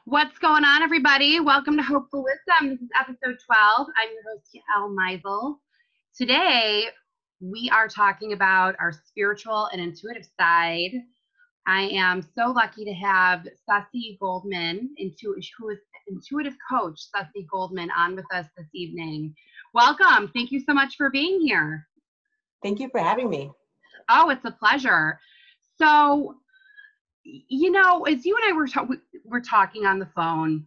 What's going on, everybody? Welcome to Hopeful Wisdom. This is episode 12. I'm your host, Elle Meisel. Today, we are talking about our spiritual and intuitive side. I am so lucky to have Sussy Goldman, who is intuitive coach Sussy Goldman, on with us this evening. Welcome. Thank you so much for being here. Thank you for having me. Oh, it's a pleasure. So, you know, as you and I were talking on the phone,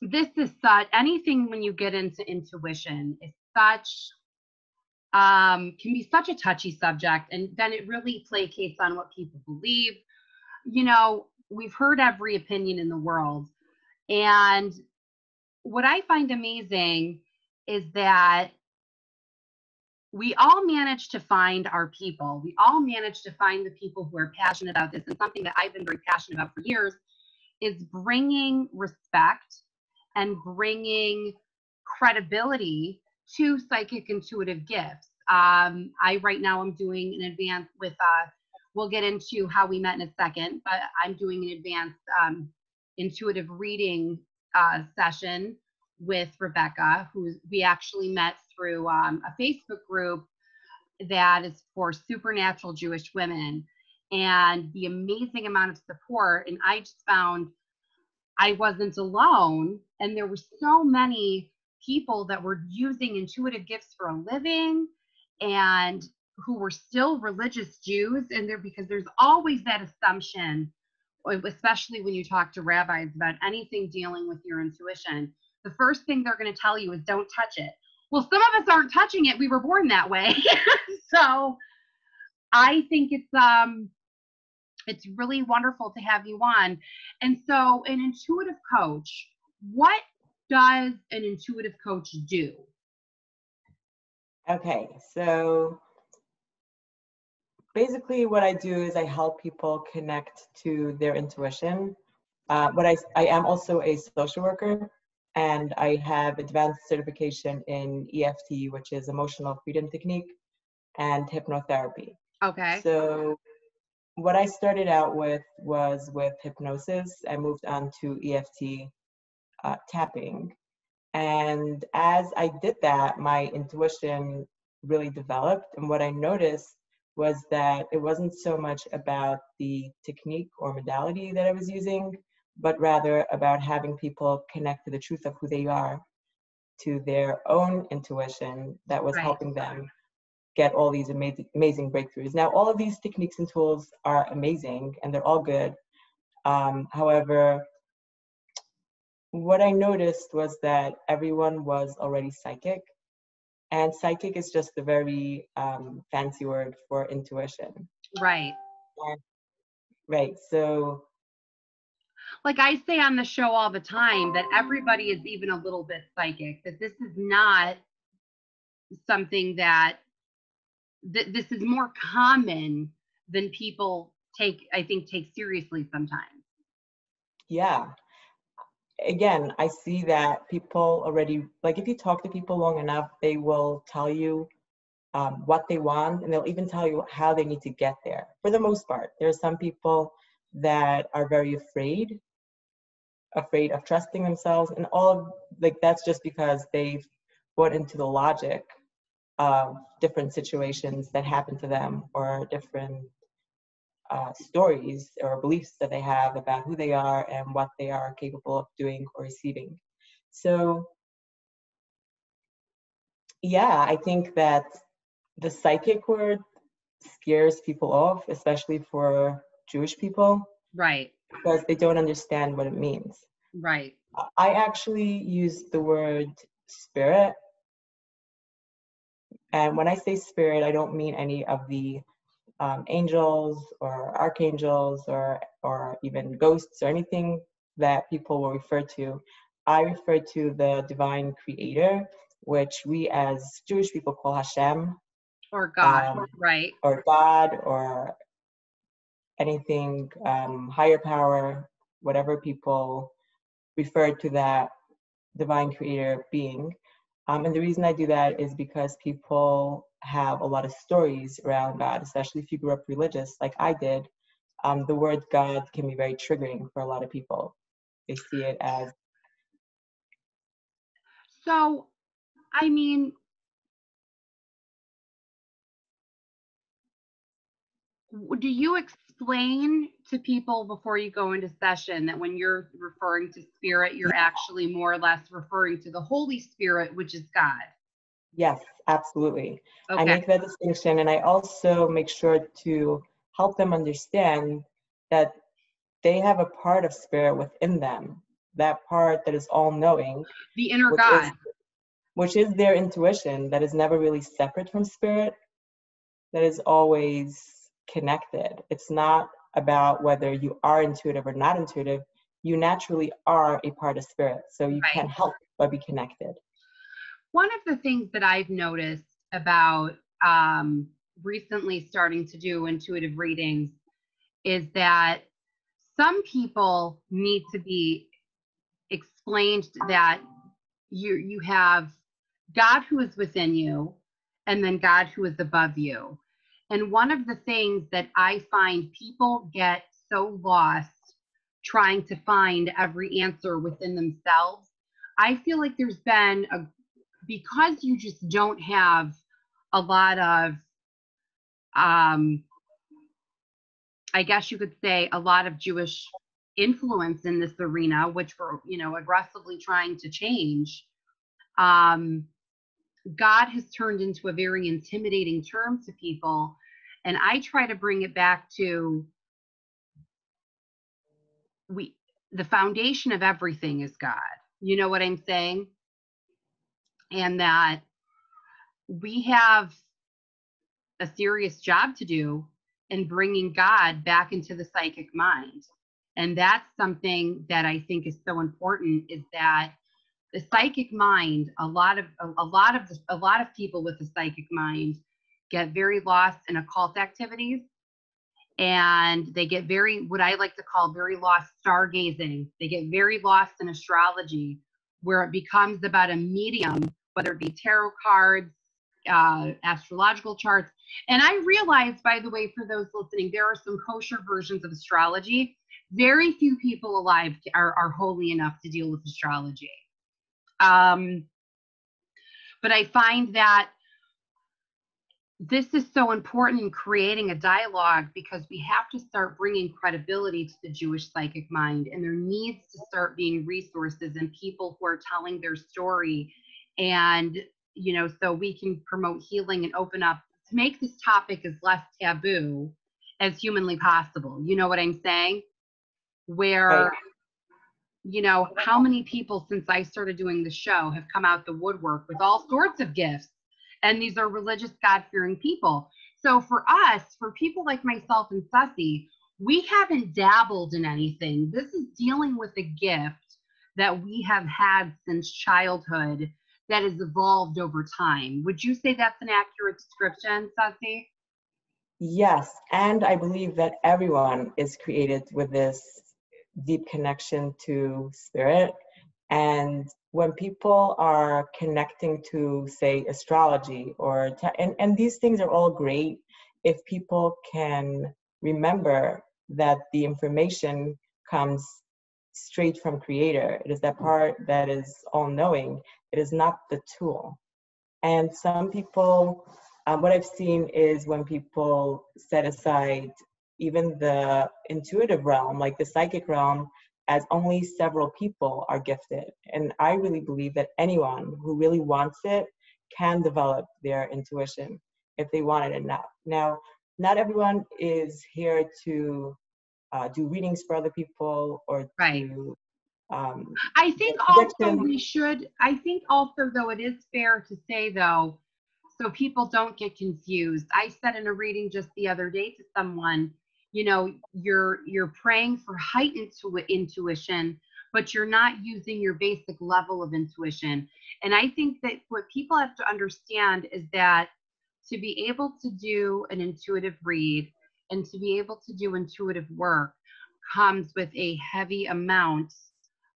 this is such, anything when you get into intuition is such, can be such a touchy subject, and then it really placates on what people believe. You know, we've heard every opinion in the world. And what I find amazing is that we all manage to find our people. We all manage to find the people who are passionate about this. And something that I've been very passionate about for years is bringing respect and bringing credibility to psychic intuitive gifts. Right now I'm doing an advance with, we'll get into how we met in a second, but I'm doing an advanced intuitive reading session with Rebecca, who we actually met through a Facebook group that is for supernatural Jewish women, and the amazing amount of support. And I just found I wasn't alone, and there were so many people that were using intuitive gifts for a living and who were still religious Jews. And because there's always that assumption, especially when you talk to rabbis about anything dealing with your intuition, the first thing they're going to tell you is don't touch it. Well, some of us aren't touching it. We were born that way. So I think it's really wonderful to have you on. And so an intuitive coach, what does an intuitive coach do? Okay, so basically what I do is I help people connect to their intuition. I am also a social worker, and I have advanced certification in EFT, which is emotional freedom technique, and hypnotherapy. Okay. So what I started out with was with hypnosis. I moved on to EFT tapping. And as I did that, my intuition really developed. And what I noticed was that it wasn't so much about the technique or modality that I was using, but rather about having people connect to the truth of who they are, to their own intuition that was helping them get all these amazing breakthroughs. Now, all of these techniques and tools are amazing and they're all good. However, what I noticed was that everyone was already psychic, and psychic is just a very fancy word for intuition. Right. Right. So, like I say on the show all the time, that everybody is even a little bit psychic, that this is not something that this is more common than people take seriously sometimes. Yeah. Again, I see that people already, like if you talk to people long enough, they will tell you what they want, and they'll even tell you how they need to get there. For the most part, there are some people that are very afraid of trusting themselves, and that's just because they've bought into the logic of different situations that happen to them, or different stories or beliefs that they have about who they are and what they are capable of doing or receiving. So yeah, I think that the psychic word scares people off, especially for Jewish people. Right. Because they don't understand what it means. Right. I actually use the word spirit. And when I say spirit, I don't mean any of the angels or archangels or even ghosts or anything that people will refer to. I refer to the divine creator, which we as Jewish people call Hashem. Or God, right. Or God, or anything higher power, whatever people refer to that divine creator being. And the reason I do that is because people have a lot of stories around God, especially if you grew up religious like I did. The word God can be very triggering for a lot of people. They see it as, So, I mean, do you explain to people before you go into session that when you're referring to spirit, you're actually more or less referring to the Holy Spirit, which is God? yes, absolutely. I Okay. make that distinction, and I also make sure to help them understand that they have a part of spirit within them, that part that is all-knowing, The inner which is God. which is their intuition, that is never really separate from spirit, that is always connected. It's not about whether you are intuitive or not intuitive. You naturally are a part of spirit, so you Right. can't help but be connected. One of the things that I've noticed about recently starting to do intuitive readings is that some people need to be explained that you have God who is within you and then God who is above you. And one of the things that I find people get so lost trying to find every answer within themselves, I feel like there's been a, because you just don't have a lot of I guess you could say a lot of Jewish influence in this arena, which we're, aggressively trying to change. Um, God has turned into a very intimidating term to people. And I try to bring it back to we the foundation of everything is God. You know what I'm saying? And that we have a serious job to do in bringing God back into the psychic mind. And that's something that I think is so important, is that the psychic mind, a lot of people with the psychic mind get very lost in occult activities, and they get very, what I like to call, very lost stargazing. They get very lost in astrology, where it becomes about a medium, whether it be tarot cards, astrological charts. And I realize, by the way, for those listening, there are some kosher versions of astrology. Very few people alive are holy enough to deal with astrology. But I find that this is so important in creating a dialogue, because we have to start bringing credibility to the Jewish psychic mind, and there needs to start being resources and people who are telling their story, and so we can promote healing and open up to make this topic as less taboo as humanly possible. You know what I'm saying? Right. Where how many people since I started doing the show have come out the woodwork with all sorts of gifts, and these are religious, God-fearing people. So for us, for people like myself and Sussy, we haven't dabbled in anything. This is dealing with a gift that we have had since childhood that has evolved over time. Would you say that's an accurate description, Sussy? Yes, and I believe that everyone is created with this deep connection to spirit. And when people are connecting to, say, astrology and these things are all great if people can remember that the information comes straight from Creator. It is that part that is all-knowing. It is not the tool. And some people, what I've seen is when people set aside even the intuitive realm, like the psychic realm, as only several people are gifted. And I really believe that anyone who really wants it can develop their intuition if they want it enough. Now, not everyone is here to do readings for other people or Right. to I think get also prediction. I think also, though, it is fair to say, though, so people don't get confused. I said in a reading just the other day to someone, you're praying for heightened intuition, but you're not using your basic level of intuition. And I think that what people have to understand is that to be able to do an intuitive read and to be able to do intuitive work comes with a heavy amount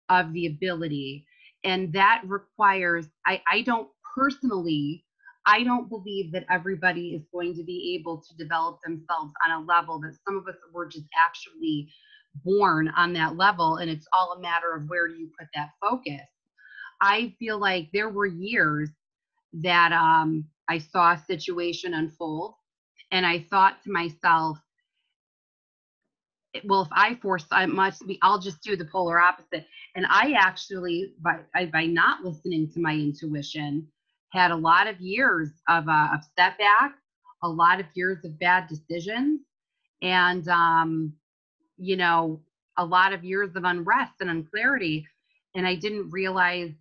of the ability. And that requires, I don't personally, I don't believe that everybody is going to be able to develop themselves on a level that some of us were just actually born on that level, and it's all a matter of where do you put that focus. I feel like there were years that I saw a situation unfold, and I thought to myself, well, if I force, I must be, I'll just do the polar opposite. And I actually, by not listening to my intuition, had a lot of years of setback, a lot of years of bad decisions, and, you know, a lot of years of unrest and unclarity. And I didn't realize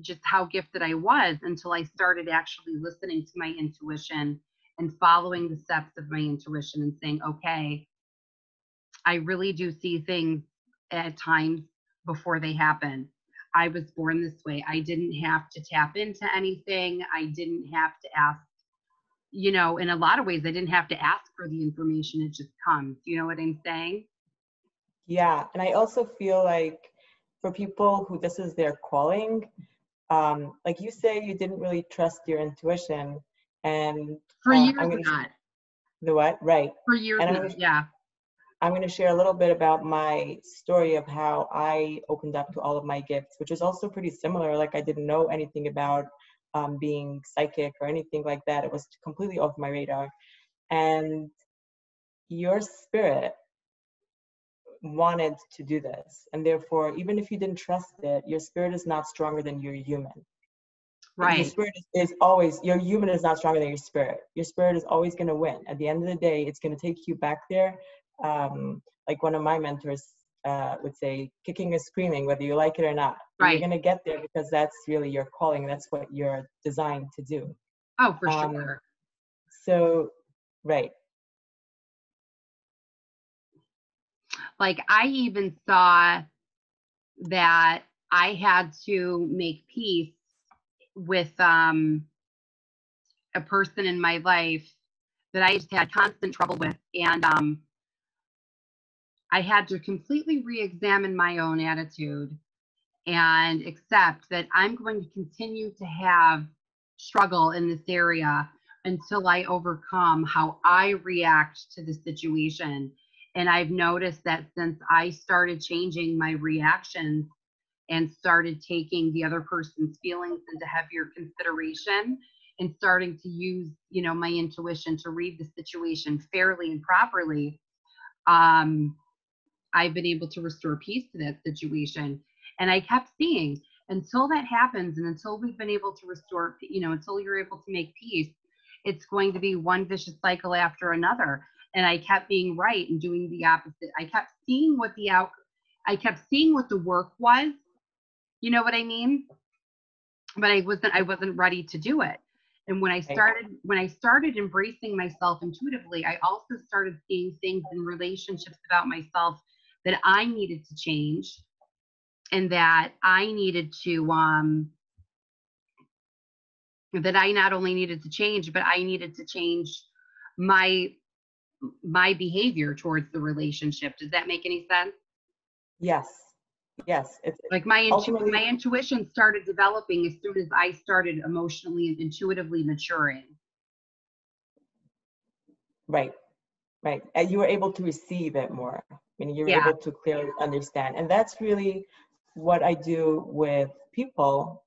just how gifted I was until I started actually listening to my intuition and following the steps of my intuition and saying, okay, I really do see things at times before they happen. I was born this way. I didn't have to tap into anything. I didn't have to ask, you know, in a lot of ways, I didn't have to ask for the information. It just comes. You know what I'm saying? Yeah, and I also feel like for people who this is their calling, like you say, you didn't really trust your intuition, and For years I'm going to not. the what? Right. For years And not. Yeah. I'm going to share a little bit about my story of how I opened up to all of my gifts, which is also pretty similar. Like I didn't know anything about being psychic or anything like that. It was completely off my radar. And your spirit wanted to do this. And therefore, even if you didn't trust it, your spirit is not stronger than your human. Your Right. spirit is always, your human is not stronger than your spirit. Your spirit is always going to win. At the end of the day, it's going to take you back there. Like one of my mentors would say, kicking and screaming, whether you like it or not. You're Right. going to get there because that's really your calling. That's what you're designed to do. Oh, for Um, sure. so, right. Like I even saw that I had to make peace with a person in my life that I just had constant trouble with. And I had to completely re examine my own attitude and accept that I'm going to continue to have struggle in this area until I overcome how I react to the situation. And I've noticed that since I started changing my reactions and started taking the other person's feelings into heavier consideration and starting to use, you know, my intuition to read the situation fairly and properly, um, I've been able to restore peace to that situation. And I kept seeing until that happens and until we've been able to restore, you know, until you're able to make peace, it's going to be one vicious cycle after another. And I kept being right and doing the opposite. I kept seeing what I kept seeing what the work was. You know what I mean? But I wasn't ready to do it. And Right. when I started embracing myself intuitively, I also started seeing things in relationships about myself that I needed to change, and that I needed to that I not only needed to change, but I needed to change my my behavior towards the relationship. Does that make any sense? Yes. Yes. It's Like ultimately my intuition started developing as soon as I started emotionally and intuitively maturing. right. Right. And you were able to receive it more, meaning you were Yeah. able to clearly understand. And that's really what I do with people,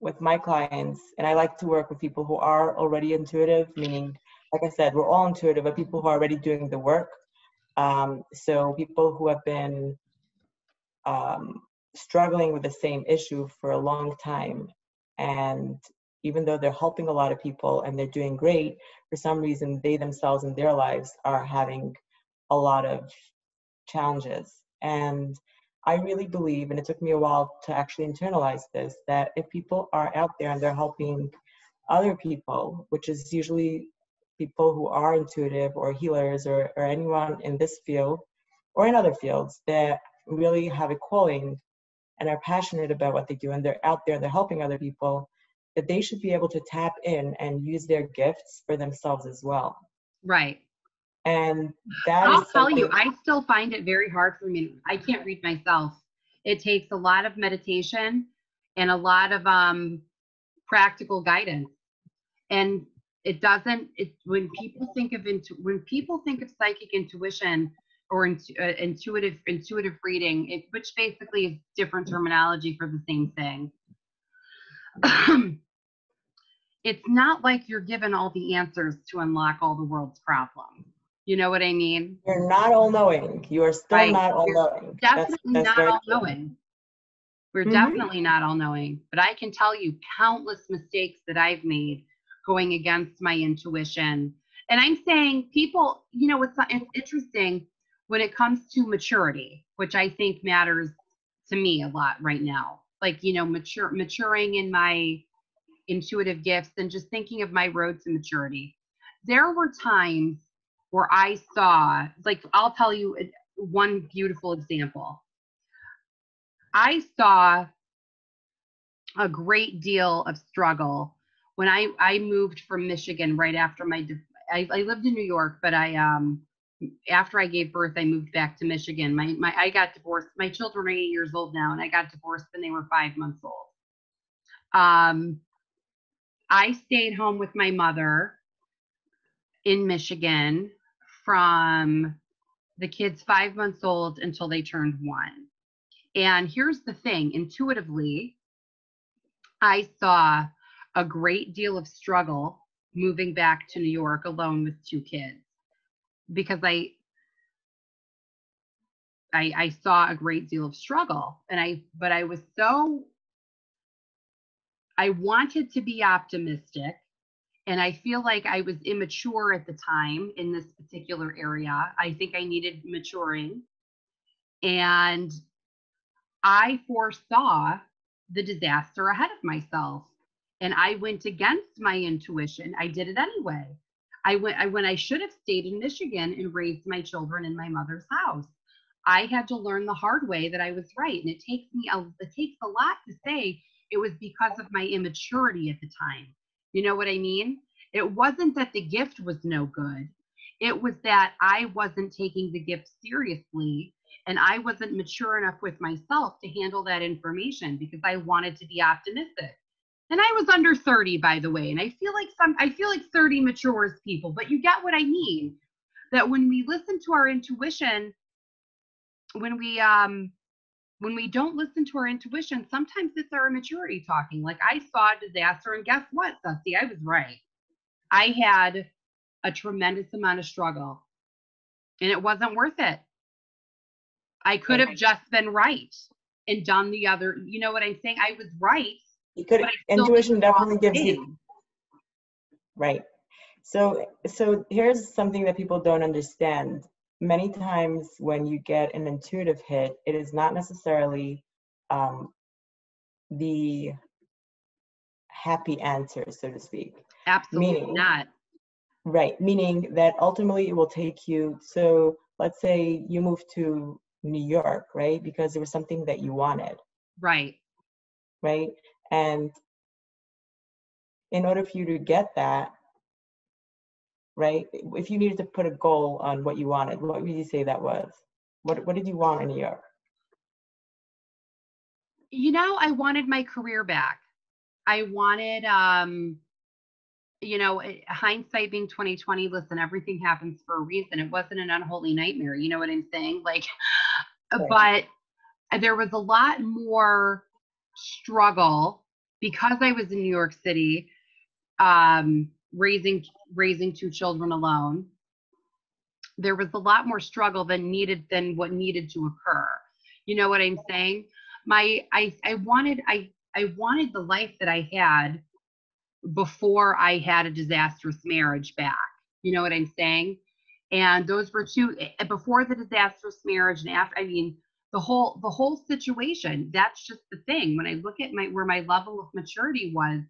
with my clients. And I like to work with people who are already intuitive, meaning, like I said, we're all intuitive, but people who are already doing the work. So people who have been um, struggling with the same issue for a long time. And even though they're helping a lot of people and they're doing great, for some reason, they themselves in their lives are having a lot of challenges. And I really believe, and it took me a while to actually internalize this, that if people are out there and they're helping other people, which is usually people who are intuitive or healers or anyone in this field or in other fields that really have a calling and are passionate about what they do and they're out there and they're helping other people, that they should be able to tap in and use their gifts for themselves as well. Right. And that I'll is tell you, something. I still find it very hard for me. I can't read myself. It takes a lot of meditation and a lot of practical guidance. And it doesn't. It when people think of psychic intuition or intuitive reading, which basically is different terminology for the same thing. It's not like you're given all the answers to unlock all the world's problems. You know what I mean? You're not all knowing. You are still Right. not all knowing. Definitely That's not very all true. knowing. We're Mhm. definitely not all knowing, but I can tell you countless mistakes that I've made going against my intuition. And I'm saying people, you know, it's interesting when it comes to maturity, which I think matters to me a lot right now. Like, you know, maturing in my intuitive gifts and just thinking of my road to maturity. There were times where I saw, like, I'll tell you one beautiful example. I saw a great deal of struggle when I moved from Michigan right after I lived in New York, but after I gave birth, I moved back to Michigan. I got divorced. My children are 8 years old now, and I got divorced when they were 5 months old. I stayed home with my mother in Michigan from the kids 5 months old until they turned 1. And here's the thing, intuitively, I saw a great deal of struggle moving back to New York alone with 2 kids because I saw a great deal of struggle, and I wanted to be optimistic, and I feel like I was immature at the time in this particular area. I think I needed maturing, and I foresaw the disaster ahead of myself, and I went against my intuition. I did it anyway. When I should have stayed in Michigan and raised my children in my mother's house. I had to learn the hard way that I was right, and it takes a lot to say it was because of my immaturity at the time. You know what I mean? It wasn't that the gift was no good. It was that I wasn't taking the gift seriously, and I wasn't mature enough with myself to handle that information because I wanted to be optimistic. And I was under 30, by the way, and I feel like 30 matures people, but you get what I mean. That when we listen to our intuition, when we don't listen to our intuition, sometimes it's our immaturity talking. Like, I saw a disaster, and guess what, Sussy? I was right. I had a tremendous amount of struggle, and it wasn't worth it. I could have just been right and done the other. You know what I'm saying? I was right. You could. But I still Intuition did the wrong definitely gives thing. you. Right. So here's something that people don't understand. Many times when you get an intuitive hit, it is not necessarily the happy answer, so to speak. Absolutely not. Right. Meaning that ultimately it will take you. So let's say you moved to New York, right? Because there was something that you wanted. Right. Right. And in order for you to get that, right? If you needed to put a goal on what you wanted, what would you say that was? What did you want in New York? You know, I wanted my career back. I wanted, you know, hindsight being 2020, listen, everything happens for a reason. It wasn't an unholy nightmare. You know what I'm saying? Like, Right. but there was a lot more struggle because I was in New York City, raising 2 children alone. There was a lot more struggle than what needed to occur. You know what I'm saying? I wanted the life that I had before I had a disastrous marriage back. You know what I'm saying? And those were two, before the disastrous marriage and after. I mean, the whole situation. That's just the thing. When I look at where my level of maturity was,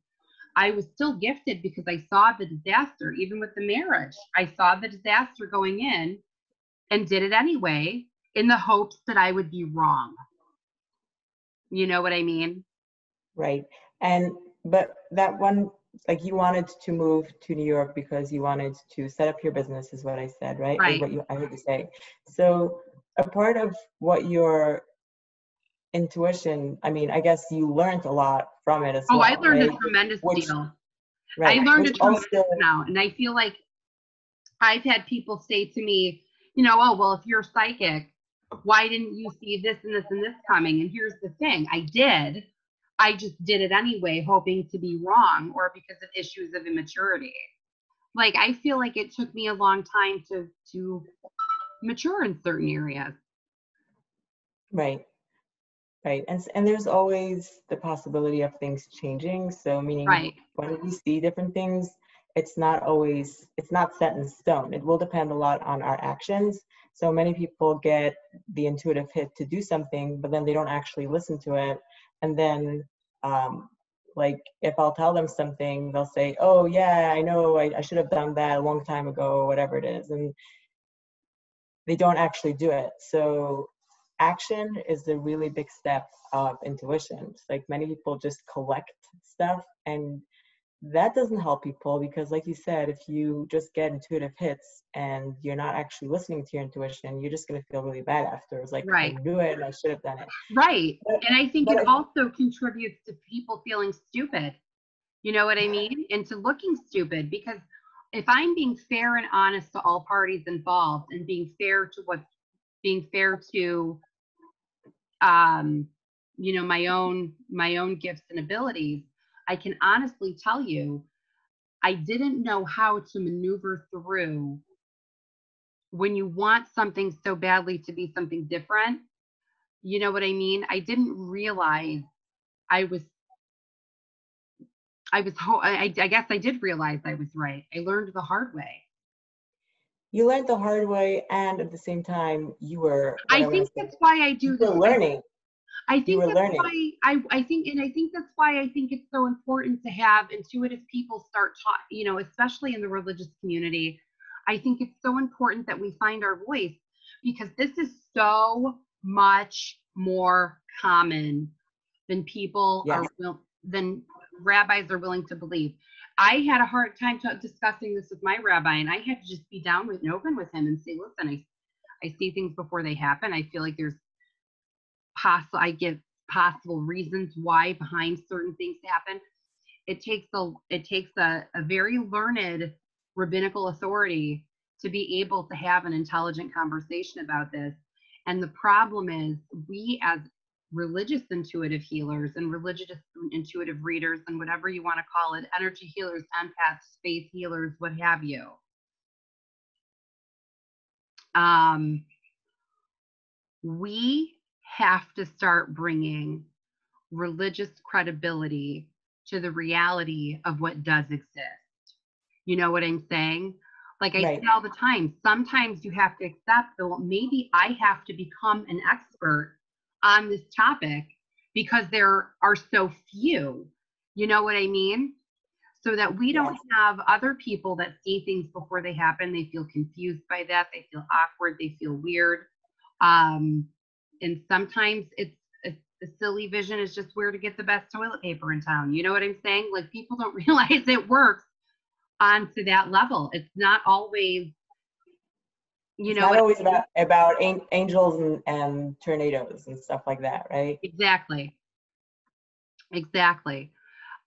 I was still gifted because I saw the disaster. Even with the marriage, I saw the disaster going in and did it anyway in the hopes that I would be wrong. You know what I mean? Right. But that one, like, you wanted to move to New York because you wanted to set up your business, is what I said, right? Is Right. what I heard you say. So a part of what your intuition, I mean, I guess you learned a lot from it as well. I learned right? a tremendous deal. Right. I learned Which a tremendous also, amount, and I feel like I've had people say to me, oh, well, if you're psychic, why didn't you see this and this and this coming? And here's the thing, I did. I just did it anyway, hoping to be wrong, or because of issues of immaturity. Like, I feel like it took me a long time to mature in certain areas. Right. Right. And there's always the possibility of things changing. So meaning Right. when we see different things, it's not set in stone. It will depend a lot on our actions. So many people get the intuitive hit to do something, but then they don't actually listen to it. And then like if I'll tell them something, they'll say, oh yeah, I know I should have done that a long time ago, or whatever it is. And they don't actually do it. So action is the really big step of intuition. It's like many people just collect stuff, and that doesn't help people because, like you said, if you just get intuitive hits and you're not actually listening to your intuition, you're just going to feel really bad after. It's like, I Right. knew it and I should have done it. Right. But, And I think but it I, also contributes to people feeling stupid. You know what I mean? And to looking stupid, because if I'm being fair and honest to all parties involved and being fair to my own gifts and abilities, I can honestly tell you I didn't know how to maneuver through when you want something so badly to be something different. You know what I mean? I didn't realize I was I guess I did realize I was right. I learned the hard way. you learned the hard way, and at the same time, you were, what I I want to think say, that's why I you do this. were learning. I You think were that's learning. why I think that's why I think it's so important to have intuitive people start taught, especially in the religious community. I think it's so important that we find our voice because this is so much more common than Yes. than rabbis are willing to believe. I had a hard time discussing this with my rabbi, and I had to just be down with and open with him and say, listen, I see things before they happen. I feel like I give possible reasons why behind certain things happen. It takes a very learned rabbinical authority to be able to have an intelligent conversation about this. And the problem is we as religious intuitive healers and religious intuitive readers and whatever you want to call it, energy healers, empaths, space healers, what have you. We have to start bringing religious credibility to the reality of what does exist. You know what I'm saying? Like I Right. say all the time, sometimes you have to accept that, well, maybe I have to become an expert on this topic because there are so few. You know what I mean? So that we don't have other people that see things before they happen. They feel confused by that. They feel awkward. They feel weird. And sometimes it's the silly vision is just where to get the best toilet paper in town. You know what I'm saying? Like people don't realize it works onto that level. It's not always, It's know not what always about angels and tornadoes and stuff like that, right? exactly. Exactly.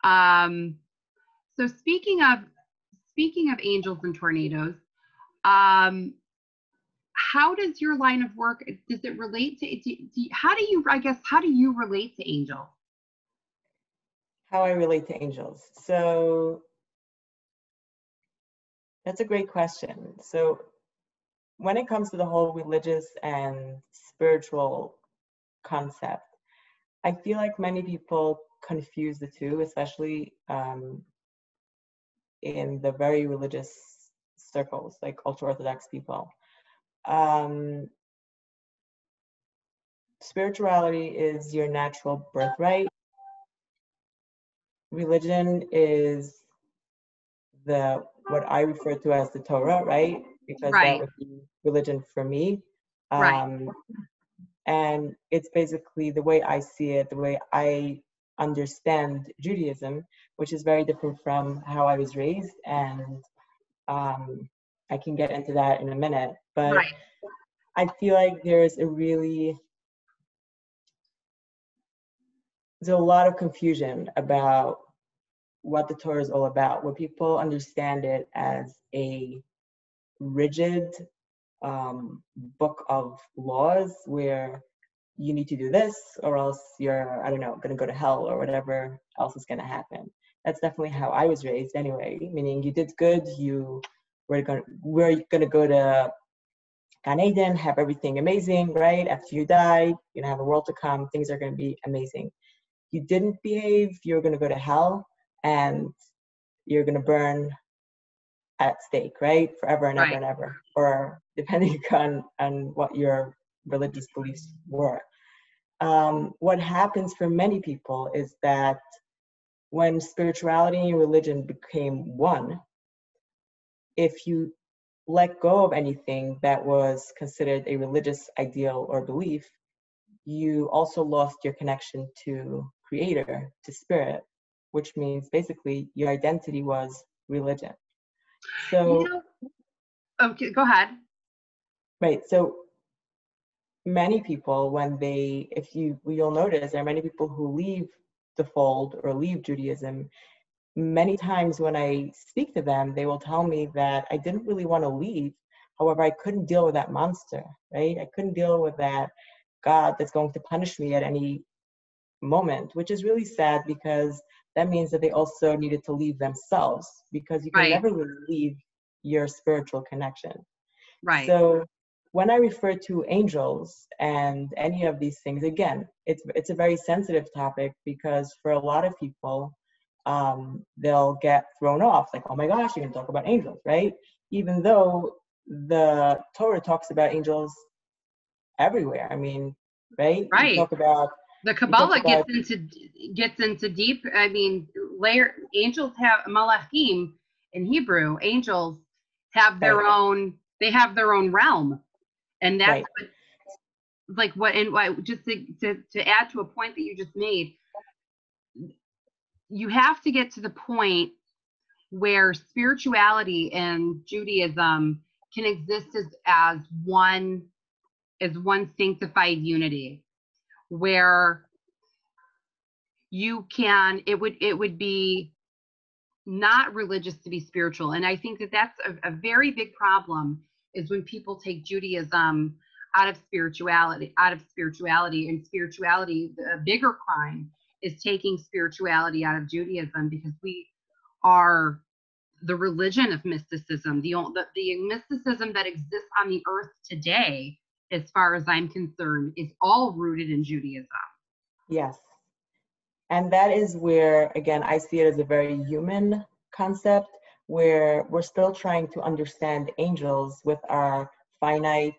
Um, so speaking of angels and tornadoes, um, how does your line of work does it relate to how do you relate to angels? How I relate to angels. So that's a great question. So when it comes to the whole religious and spiritual concept, I feel like many people confuse the two, especially in the very religious circles, like ultra-Orthodox people. Um, Spirituality is your natural birthright. Religion is what I refer to as the Torah, right? Because that Right. would be religion for me. Right. And it's basically the way I see it, the way I understand Judaism, which is very different from how I was raised. And I can get into that in a minute. But Right. I feel like there's a lot of confusion about what the Torah is all about, where people understand it as a rigid book of laws where you need to do this or else you're, I don't know, going to go to hell or whatever else is going to happen. That's definitely how I was raised anyway, meaning you did good, we're going to go to Gan Eden, have everything amazing, right? After you die, you're going to have a world to come, things are going to be amazing. You didn't behave, you're going to go to hell and you're going to burn at stake, right? Forever and ever Right. and ever, or depending on what your religious beliefs were. What happens for many people is that when spirituality and religion became one, if you let go of anything that was considered a religious ideal or belief, you also lost your connection to creator, to spirit, which means basically your identity was religion. So, Okay, go ahead. right, so many people, when they, you'll notice there are many people who leave the fold or leave Judaism. Many times when I speak to them, they will tell me that I didn't really want to leave. However, I couldn't deal with that monster, right? I couldn't deal with that God that's going to punish me at any moment, which is really sad because that means that they also needed to leave themselves because you can Right. never really leave your spiritual connection. Right. So when I refer to angels and any of these things, again, it's a very sensitive topic because for a lot of people, they'll get thrown off, like, oh my gosh, you're going to talk about angels, right? Even though the Torah talks about angels everywhere. I mean, right? Right. The You talk Kabbalah about gets into deep. I mean, angels have malachim in Hebrew. Angels have right, their own. They have their own realm, and that's right, what, like what and what. Just to add to a point that you just made, you have to get to the point where spirituality and Judaism can exist as one sanctified unity, where it would be not religious to be spiritual. And I think that that's a very big problem, is when people take Judaism out of spirituality, and spirituality, the bigger crime is taking spirituality out of Judaism, because we are the religion of mysticism. The mysticism that exists on the earth today, as far as I'm concerned, is all rooted in Judaism. yes. And that is where, again, I see it as a very human concept where we're still trying to understand angels with our finite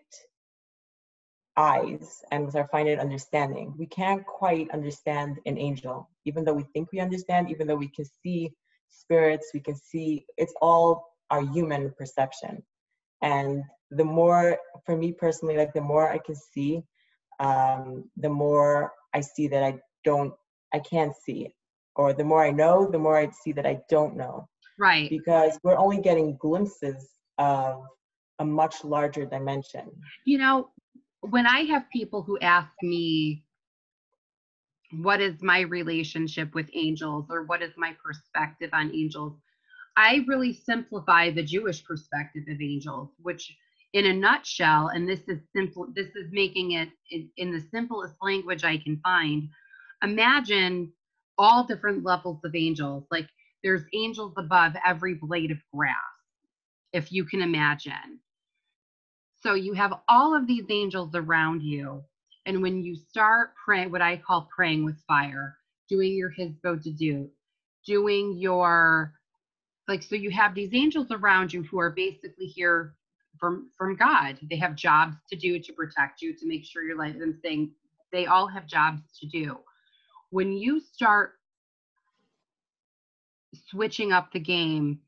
eyes and with our finite understanding. We can't quite understand an angel, even though we think we understand, even though we can see spirits, we can see, it's all our human perception. And the more, for me personally, like the more I can see, the more I see that I can't see. Or the more I know, the more I see that I don't know. Right. Because we're only getting glimpses of a much larger dimension. When I have people who ask me, what is my relationship with angels, or what is my perspective on angels, I really simplify the Jewish perspective of angels, which, in a nutshell, and this is making it in the simplest language I can find. Imagine all different levels of angels. Like, there's angels above every blade of grass, if you can imagine. So you have all of these angels around you. And when you start praying, what I call praying with fire, doing your Hizbot, doing your, like, so you have these angels around you who are basically here from God. They have jobs to do to protect you, to make sure your life. I'm saying they all have jobs to do. When you start switching up the game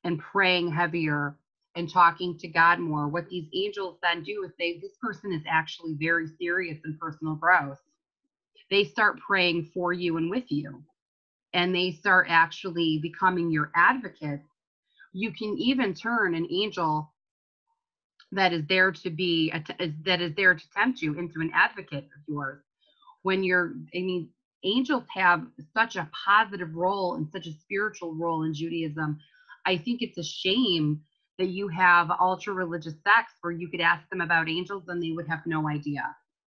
and praying heavier and talking to God more, what these angels then do is this person is actually very serious in personal growth. They start praying for you and with you, and they start actually becoming your advocate. You can even turn an angel that is there to tempt you into an advocate of yours. Angels have such a positive role and such a spiritual role in Judaism. I think it's a shame that you have ultra religious sects where you could ask them about angels and they would have no idea.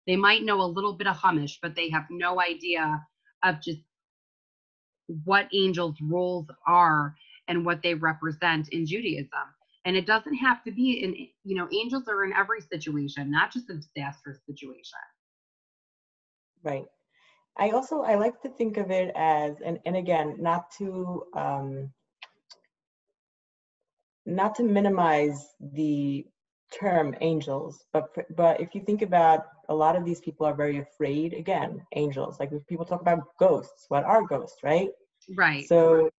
They might know a little bit of Chumash, but they have no idea of just what angels' roles are and what they represent in Judaism. And it doesn't have to be angels are in every situation, not just a disastrous situation. Right. I like to think of it as, and again, not to minimize the term angels, but if you think about, a lot of these people are very afraid, again, angels. Like if people talk about ghosts, what are ghosts, right? Right. So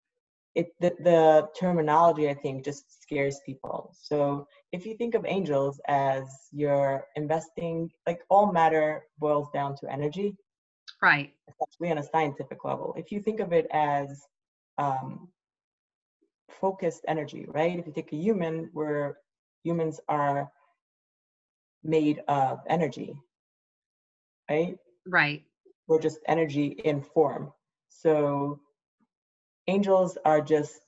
the terminology, I think, just scares people. So if you think of angels as you're investing, like all matter boils down to energy. Right. Especially on a scientific level. If you think of it as focused energy, right? If you take a human, where humans are made of energy, right? Right. We're just energy in form. So angels are just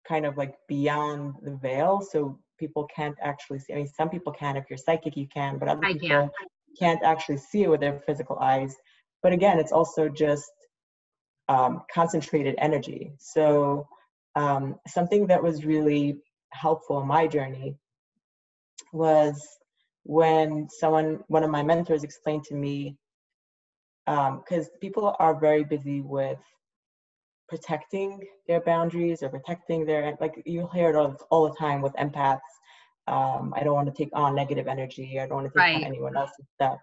kind of like beyond the veil. So people can't actually see. I mean, some people can. If you're psychic, you can, but other people can't actually see it with their physical eyes. But again, it's also just concentrated energy. So something that was really helpful in my journey was when one of my mentors explained to me, because people are very busy with protecting their boundaries or protecting their, like you hear it all the time with empaths. I don't want to take on negative energy. I don't want to take on anyone else's stuff.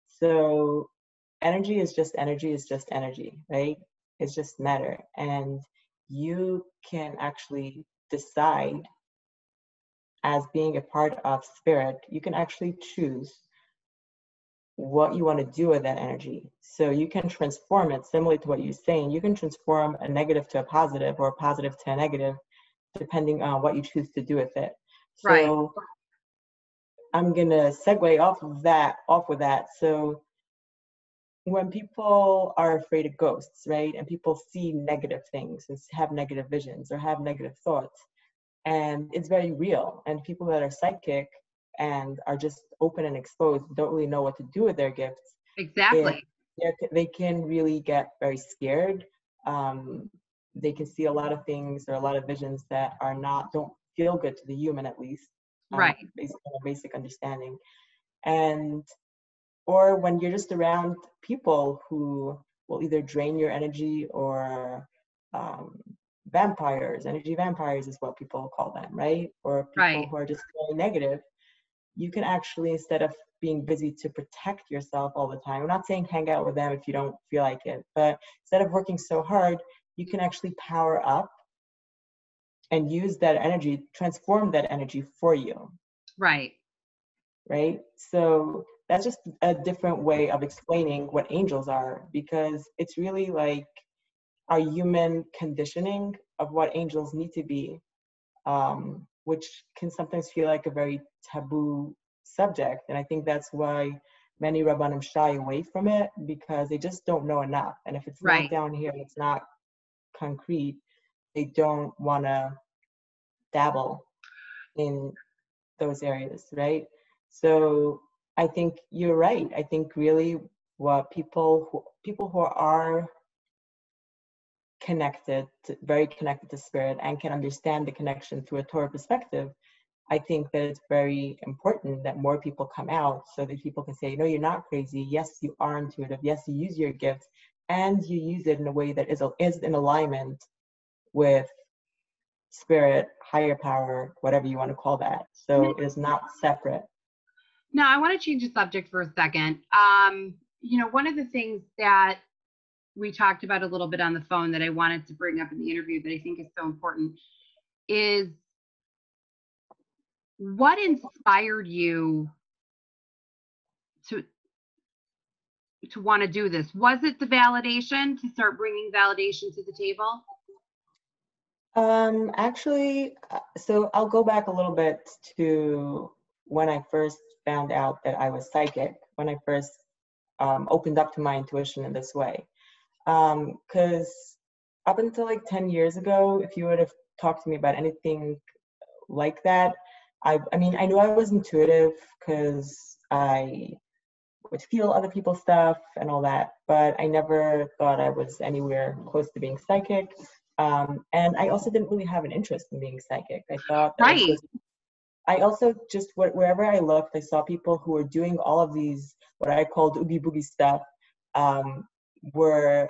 So energy is just energy, right? It's just matter. And you can actually decide, as being a part of spirit, you can actually choose what you want to do with that energy. So you can transform it, similar to what you're saying. You can transform a negative to a positive or a positive to a negative, depending on what you choose to do with it. So I'm going to segue off with that. So when people are afraid of ghosts, right, and people see negative things and have negative visions or have negative thoughts, and it's very real, and people that are psychic and are just open and exposed don't really know what to do with their gifts. Exactly. They can really get very scared. They can see a lot of things or a lot of visions that don't feel good to the human, at least. Based on a basic understanding. Or when you're just around people who will either drain your energy or energy vampires is what people call them, right? Or people who are just very negative, you can actually, instead of being busy to protect yourself all the time, I'm not saying hang out with them if you don't feel like it, but instead of working so hard, you can actually power up and use that energy, transform that energy for you. Right. So that's just a different way of explaining what angels are, because it's really like our human conditioning of what angels need to be, which can sometimes feel like a very taboo subject. And I think that's why many Rabbanim shy away from it, because they just don't know enough. And if it's not down here and it's not concrete, they don't want to dabble in those areas, right? So I think you're right. I think really what people who are very connected to spirit and can understand the connection through a Torah perspective, I think that it's very important that more people come out so that people can say, no, you're not crazy. Yes, you are intuitive. Yes, you use your gifts, and you use it in a way that is in alignment with spirit, higher power, whatever you want to call that. So it is not separate. Now, I want to change the subject for a second. One of the things that we talked about a little bit on the phone that I wanted to bring up in the interview that I think is so important is, what inspired you to want to do this? Was it the validation, to start bringing validation to the table? Actually, so I'll go back a little bit to when I first found out that I was psychic, when I first opened up to my intuition in this way. Because up until like 10 years ago, if you would have talked to me about anything like that. I mean, I knew I was intuitive because I would feel other people's stuff and all that, but I never thought I was anywhere close to being psychic. And I also didn't really have an interest in being psychic. I thought that was Right. just, I also just, wherever I looked, I saw people who were doing all of these, what I called oogie boogie stuff, um,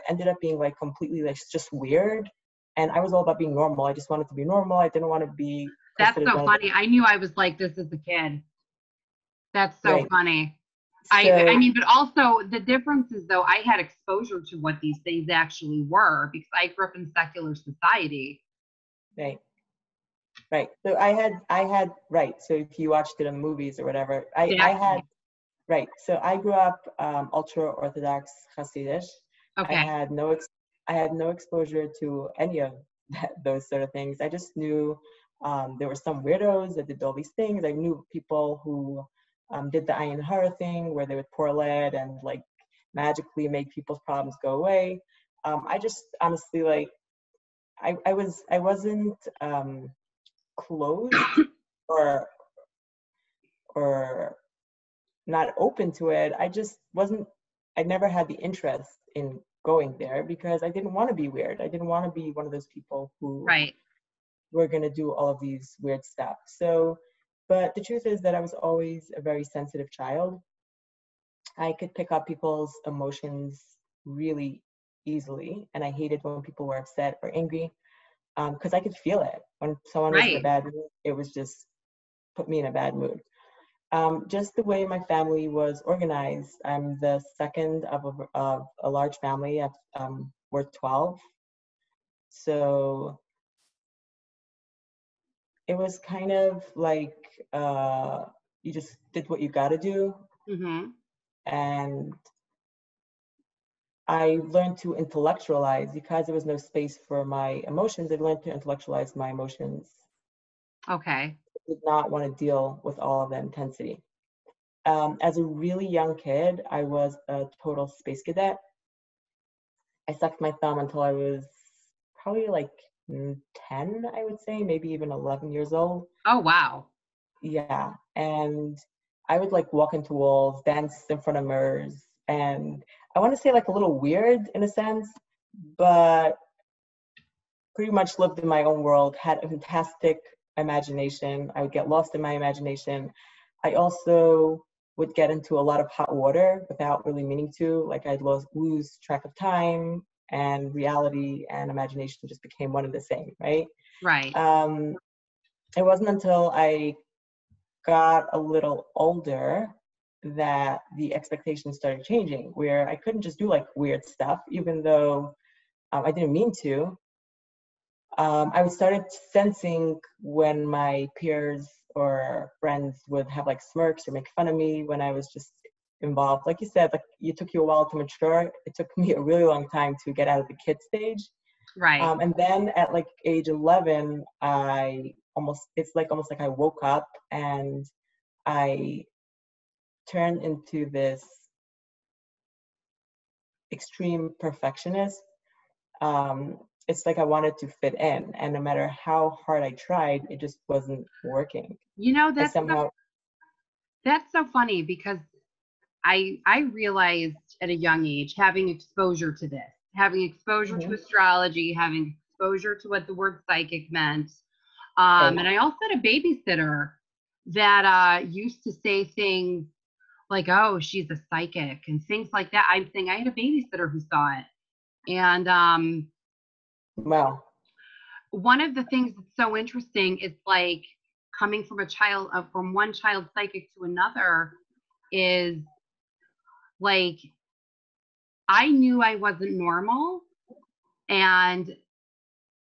ended up being like completely like just weird. And I was all about being normal. I just wanted to be normal. I didn't want to be That's considered so one of the, funny. I knew I was like this as a kid. That's so right. funny. I So, mean, but also the difference is though I had exposure to what these things actually were because I grew up in secular society. right. Right. So right. So if you watched it in the movies or whatever, I had, Exactly. right. So I grew up ultra Orthodox Hasidish. I Okay. had no I had no exposure to any of those sort of things. I just knew there were some weirdos that did all these things. I knew people who did the Ayin Hara thing where they would pour lead and like magically make people's problems go away. I just honestly like I wasn't closed or or not open to it. I just wasn't, I never had the interest in going there because I didn't want to be weird. I didn't want to be one of those people who Right. were going to do all of these weird stuff. So, but the truth is that I was always a very sensitive child. I could pick up people's emotions really easily, and I hated when people were upset or angry because I could feel it. When someone was in a Right. bad mood, it was just put me in a bad mood. Just the way my family was organized. I'm the second of a large family. We're 12. So it was kind of like you just did what you got to do. Mhm. And I learned to intellectualize because there was no space for my emotions. I learned to intellectualize my emotions. Okay. I did not want to deal with all of the intensity. As a really young kid, I was a total space cadet. I sucked my thumb until I was probably like 10, I would say, maybe even 11 years old. Oh wow. Yeah. And I would like walk into walls, dance in front of mirrors. And I want to say like a little weird in a sense, but pretty much lived in my own world, had a fantastic imagination. I would get lost in my imagination. I also would get into a lot of hot water without really meaning to. Like I'd lose track of time, and reality and imagination just became one and the same, right? Right. Um, it wasn't until I got a little older that the expectations started changing, where I couldn't just do like weird stuff, even though I didn't mean to. I started sensing when my peers or friends would have like smirks or make fun of me when I was just involved. Like you said, like it took you a while to mature. It took me a really long time to get out of the kid stage. Right. And then at like age 11, it's like almost like I woke up and I turned into this extreme perfectionist. It's like I wanted to fit in, and no matter how hard I tried, it just wasn't working. You know, I somehow, that's so funny because I realized at a young age having exposure to this, having exposure to mhm, astrology, having exposure to what the word psychic meant. right, And I also had a babysitter that used to say things like, "Oh, she's a psychic," and things like that. I'm saying I had a babysitter who saw it, and well, one of the things that's so interesting is like coming from from one child psychic to another is like I knew I wasn't normal and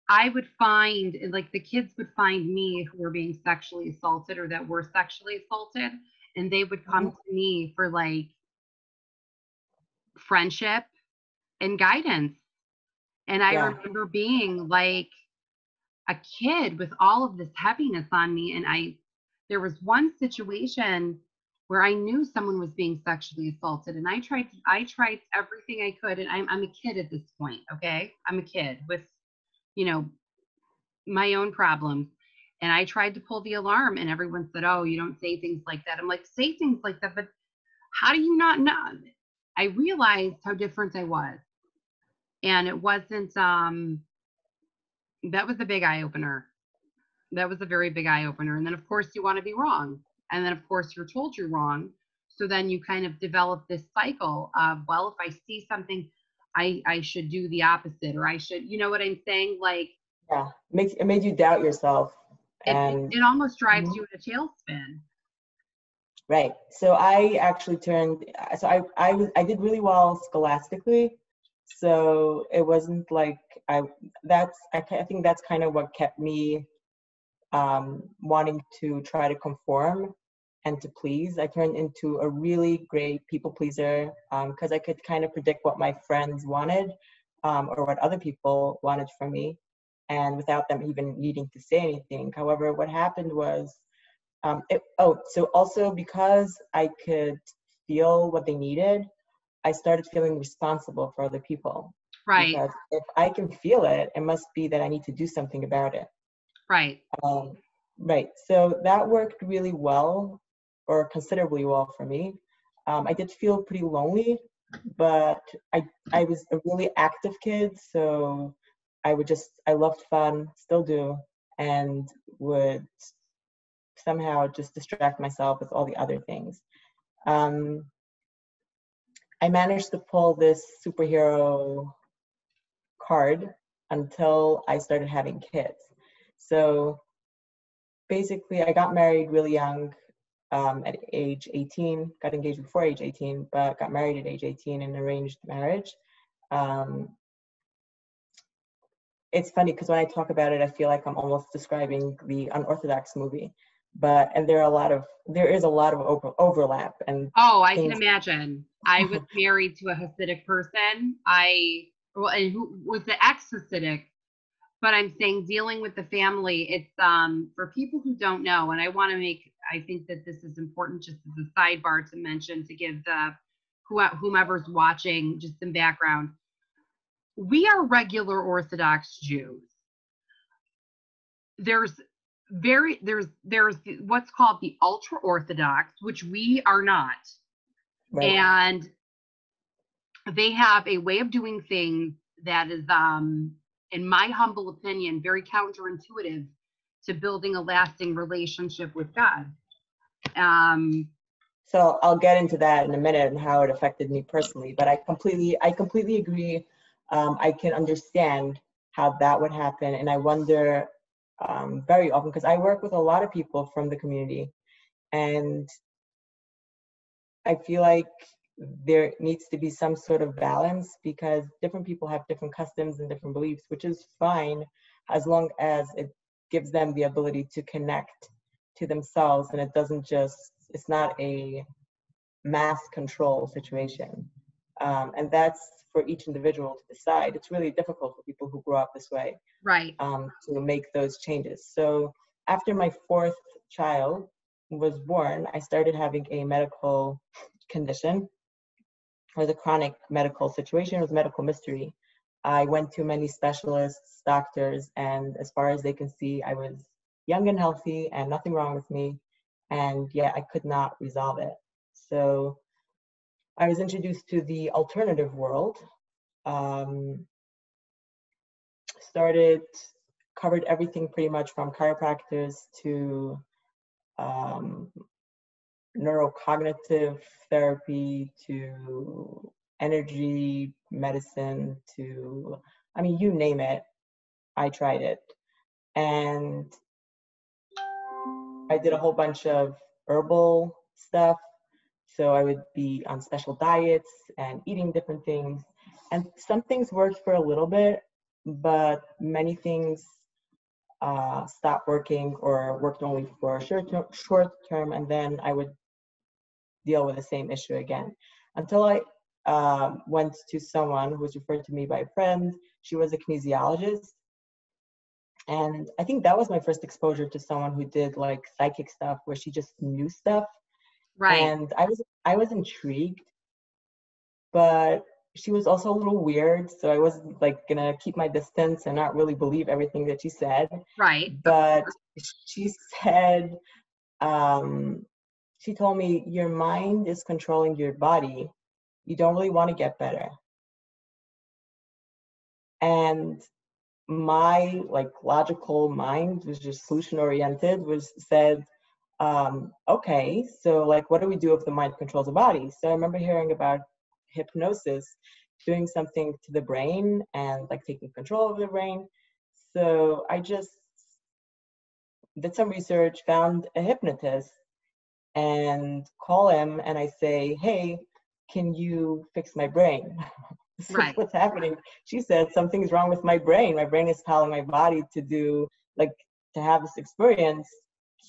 I would find like the kids would find me who were being sexually assaulted or that were sexually assaulted and they would come mhm, to me for like friendship and guidance. And I yeah, remember being like a kid with all of this heaviness on me and there was one situation where I knew someone was being sexually assaulted and I tried everything I could and I'm a kid at this point, okay? I'm a kid with, you know, my own problems. And I tried to pull the alarm, and everyone said, oh, you don't say things like that. I'm like, say things like that, but how do you not know? I realized how different I was. And it wasn't, that was a big eye opener. That was a very big eye opener. And then, of course, you want to be wrong. And then, of course, you're told you're wrong. So then you kind of develop this cycle of, well, if I see something, I should do the opposite, or I should, you know what I'm saying? Like, Yeah, it made you doubt yourself. And it almost drives Mhm. you in a tailspin. Right. So I actually I did really well scholastically. So it wasn't like I think that's kind of what kept me wanting to try to conform and to please. I turned into a really great people pleaser because I could kind of predict what my friends wanted or what other people wanted from me, and without them even needing to say anything. However, what happened was, so also because I could feel what they needed, I started feeling responsible for other people. Right, Because if I can feel it, it must be that I need to do something about it. right, Um, right. So that worked really well, or considerably well for me. I did feel pretty lonely, but I was a really active kid, so I loved fun, still do, and would somehow just distract myself with all the other things. Um, I managed to pull this superhero card until I started having kids. So basically, I got married really young at age 18, got engaged before age 18, but got married at age 18 in arranged marriage. Um, it's funny because when I talk about it, I feel like I'm almost describing the Unorthodox movie, and there is a lot of overlap and oh, I can things. imagine. I was married to a Hasidic person. And who was the ex-Hasidic, but I'm saying dealing with the family, it's for people who don't know, and I think that this is important just as a sidebar to mention, to give the whomever's watching just some background. We are regular Orthodox Jews. There's there's what's called the ultra Orthodox, which we are not. Right. And they have a way of doing things that is, in my humble opinion, very counterintuitive to building a lasting relationship with God. So I'll get into that in a minute and how it affected me personally. But I completely agree. I can understand how that would happen, and I wonder very often because I work with a lot of people from the community, and I feel like there needs to be some sort of balance because different people have different customs and different beliefs, which is fine as long as it gives them the ability to connect to themselves and it's not a mass control situation. And that's for each individual to decide. It's really difficult for people who grow up this way Right. to make those changes. So after my fourth child was born, I started having a medical condition. It was a chronic medical situation. It was a medical mystery. I went to many specialists, doctors, and as far as they can see, I was young and healthy and nothing wrong with me. And yet I could not resolve it. So I was introduced to the alternative world, um, started, covered everything pretty much from chiropractors to um, neurocognitive therapy to energy medicine to, I mean, you name it, I tried it. And I did a whole bunch of herbal stuff. So I would be on special diets and eating different things. And some things worked for a little bit, but many things stopped working or worked only for a short term, and then I would deal with the same issue again until I went to someone who was referred to me by a friend. She was a kinesiologist. And I think that was my first exposure to someone who did like psychic stuff where she just knew stuff. Right. And I was intrigued, but she was also a little weird, so I was like gonna keep my distance and not really believe everything that she said. Right. But she said, she told me, your mind is controlling your body. You don't really want to get better. And my like logical mind was just solution oriented, was said, okay, so like what do we do if the mind controls the body? So I remember hearing about hypnosis doing something to the brain and like taking control of the brain. So I just did some research, found a hypnotist, and call him and I say, hey, can you fix my brain? So Right. what's happening? She said, something's wrong with my brain. My brain is telling my body to do, like, to have this experience,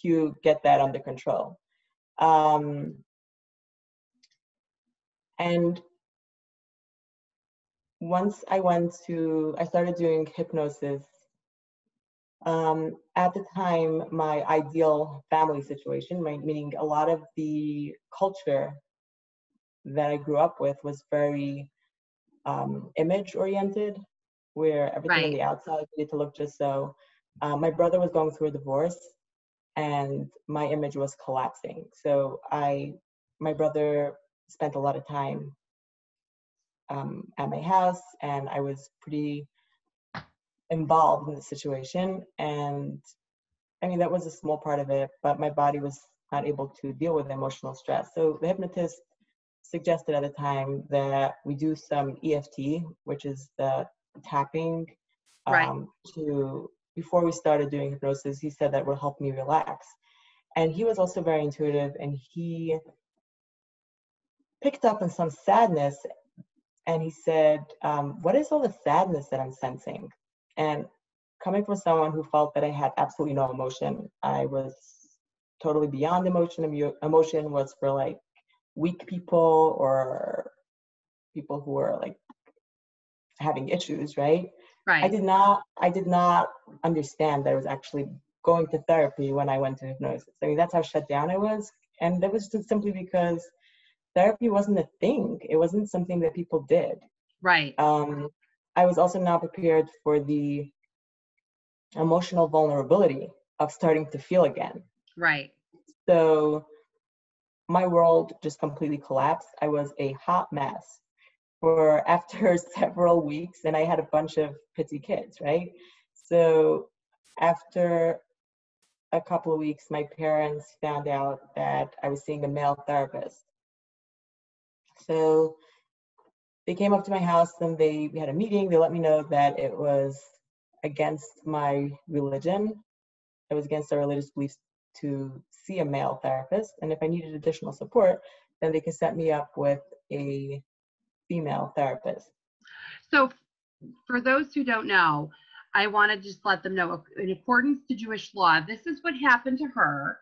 to get that under control. And once I started doing hypnosis. At the time, my ideal family situation, meaning a lot of the culture that I grew up with was very image oriented, where everything on Right. the outside needed to look just so. My brother was going through a divorce, and my image was collapsing. So my brother spent a lot of time at my house, and I was pretty involved in the situation. And I mean, that was a small part of it, but my body was not able to deal with emotional stress. So the hypnotist suggested at the time that we do some EFT, which is the tapping, Right. to before we started doing hypnosis. He said that will help me relax. And he was also very intuitive, and he picked up on some sadness, and he said, what is all the sadness that I'm sensing? And coming from someone who felt that I had absolutely no emotion, I was totally beyond emotion. Emotion was for like weak people or people who were like having issues, right? I Right. did not understand that I was actually going to therapy when I went to hypnosis. I mean, that's how shut down I was. And that was just simply because therapy wasn't a thing. It wasn't something that people did. Right. I was also not prepared for the emotional vulnerability of starting to feel again. Right. So my world just completely collapsed. I was a hot mess for after several weeks, and I had a bunch of pitsy kids, right? So after a couple of weeks, my parents found out that I was seeing a male therapist. So they came up to my house and we had a meeting. They let me know that it was against my religion. It was against our religious beliefs to see a male therapist. And if I needed additional support, then they could set me up with a female therapist. So, for those who don't know, I want to just let them know, in accordance to Jewish law, this is what happened to her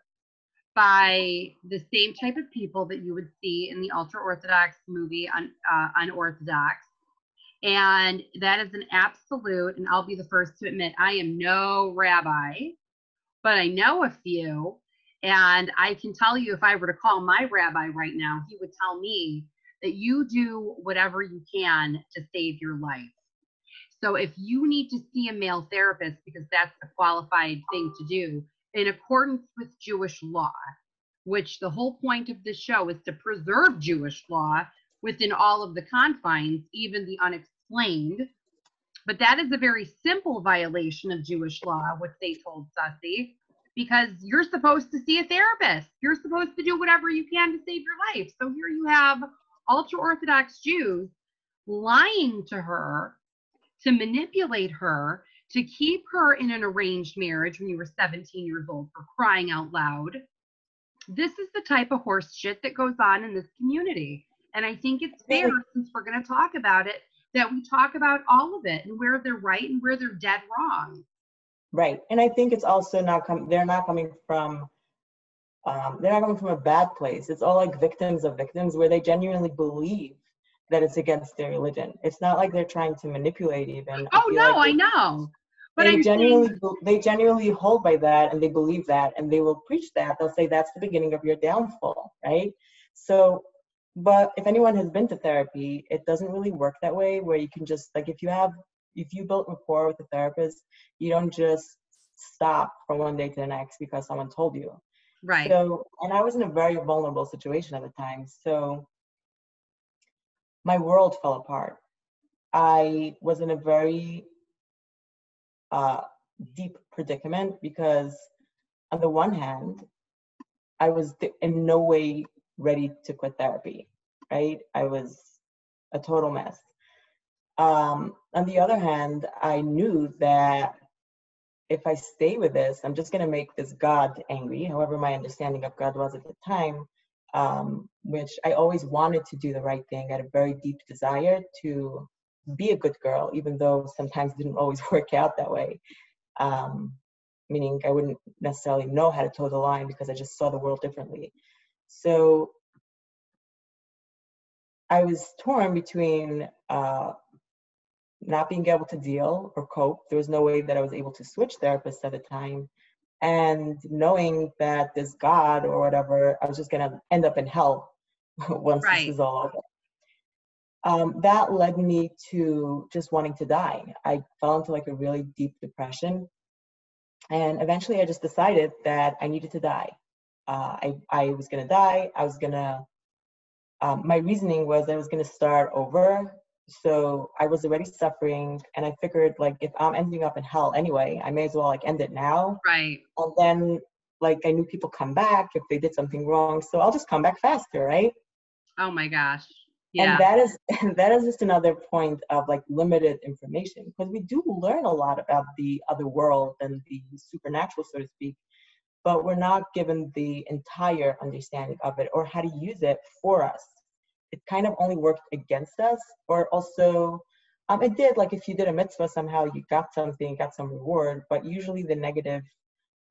by the same type of people that you would see in the ultra Orthodox movie Unorthodox. And that is an absolute, and I'll be the first to admit, I am no rabbi, but I know a few. And I can tell you, if I were to call my rabbi right now, he would tell me that you do whatever you can to save your life. So if you need to see a male therapist because that's the qualified thing to do, in accordance with Jewish law, which the whole point of this show is to preserve Jewish law within all of the confines, even the unexplained. But that is a very simple violation of Jewish law, what they told Sussy, because you're supposed to see a therapist. You're supposed to do whatever you can to save your life. So here you have ultra Orthodox Jews lying to her to manipulate her, to keep her in an arranged marriage when you were 17 years old, for crying out loud. This is the type of horse shit that goes on in this community. And I think it's fair, since we're going to talk about it, that we talk about all of it and where they're right and where they're dead wrong. Right. And I think it's also they're not coming from a bad place. It's all like victims of victims where they genuinely believe that it's against their religion. It's not like they're trying to manipulate even. I Oh, feel like no, I know. But they I'm saying, genuinely hold by that, and they believe that, and they will preach that. They'll say that's the beginning of your downfall, right? So But if anyone has been to therapy, it doesn't really work that way where you can just like if you built rapport with a therapist, you don't just stop from one day to the next because someone told you. Right. So, and I was in a very vulnerable situation at the time. So my world fell apart. I was in a very uh, deep predicament because on the one hand, I was in no way ready to quit therapy, right? I was a total mess. On the other hand, I knew that if I stay with this, I'm just going to make this God angry, however my understanding of God was at the time, which I always wanted to do the right thing. I had a very deep desire to be a good girl, even though sometimes it didn't always work out that way. Um, Meaning I wouldn't necessarily know how to toe the line because I just saw the world differently. So I was torn between not being able to deal or cope. There was no way that I was able to switch therapists at the time. And knowing that this God or whatever, I was just going to end up in hell once this Right. is all over. That led me to just wanting to die. I fell into like a really deep depression. And eventually I just decided that I needed to die. I was going to die. I was going to, my reasoning was I was going to start over. So I was already suffering. And I figured like, if I'm ending up in hell anyway, I may as well like end it now. Right. And then like I knew people come back if they did something wrong. So I'll just come back faster, right? Oh my gosh. And Yeah. that is that is just another point of like limited information because we do learn a lot about the other world and the supernatural, so to speak, but we're not given the entire understanding of it or how to use it for us. It kind of only worked against us, or also it did. Like if you did a mitzvah, somehow you got something, got some reward, but usually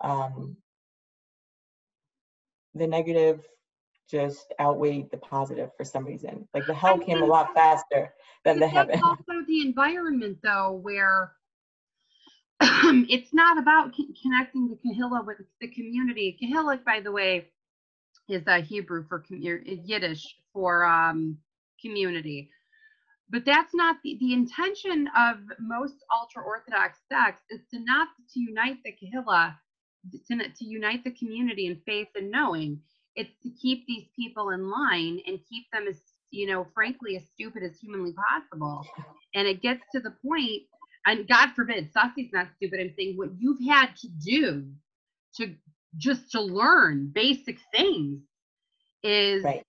um, the negative just outweighed the positive for some reason. Like the I hell came a think lot faster than the that's heaven. also the environment, though, where it's not about connecting the kahila with the community. Kahila, by the way, is Hebrew for Yiddish for community. But that's not the intention of most ultra Orthodox sects is to not to unite the kahila, to unite the community in faith and knowing. It's to keep these people in line and keep them as, frankly, as stupid as humanly possible. And it gets to the point, and God forbid, Sasi's not stupid. I'm saying what you've had to do to just to learn basic things is Right.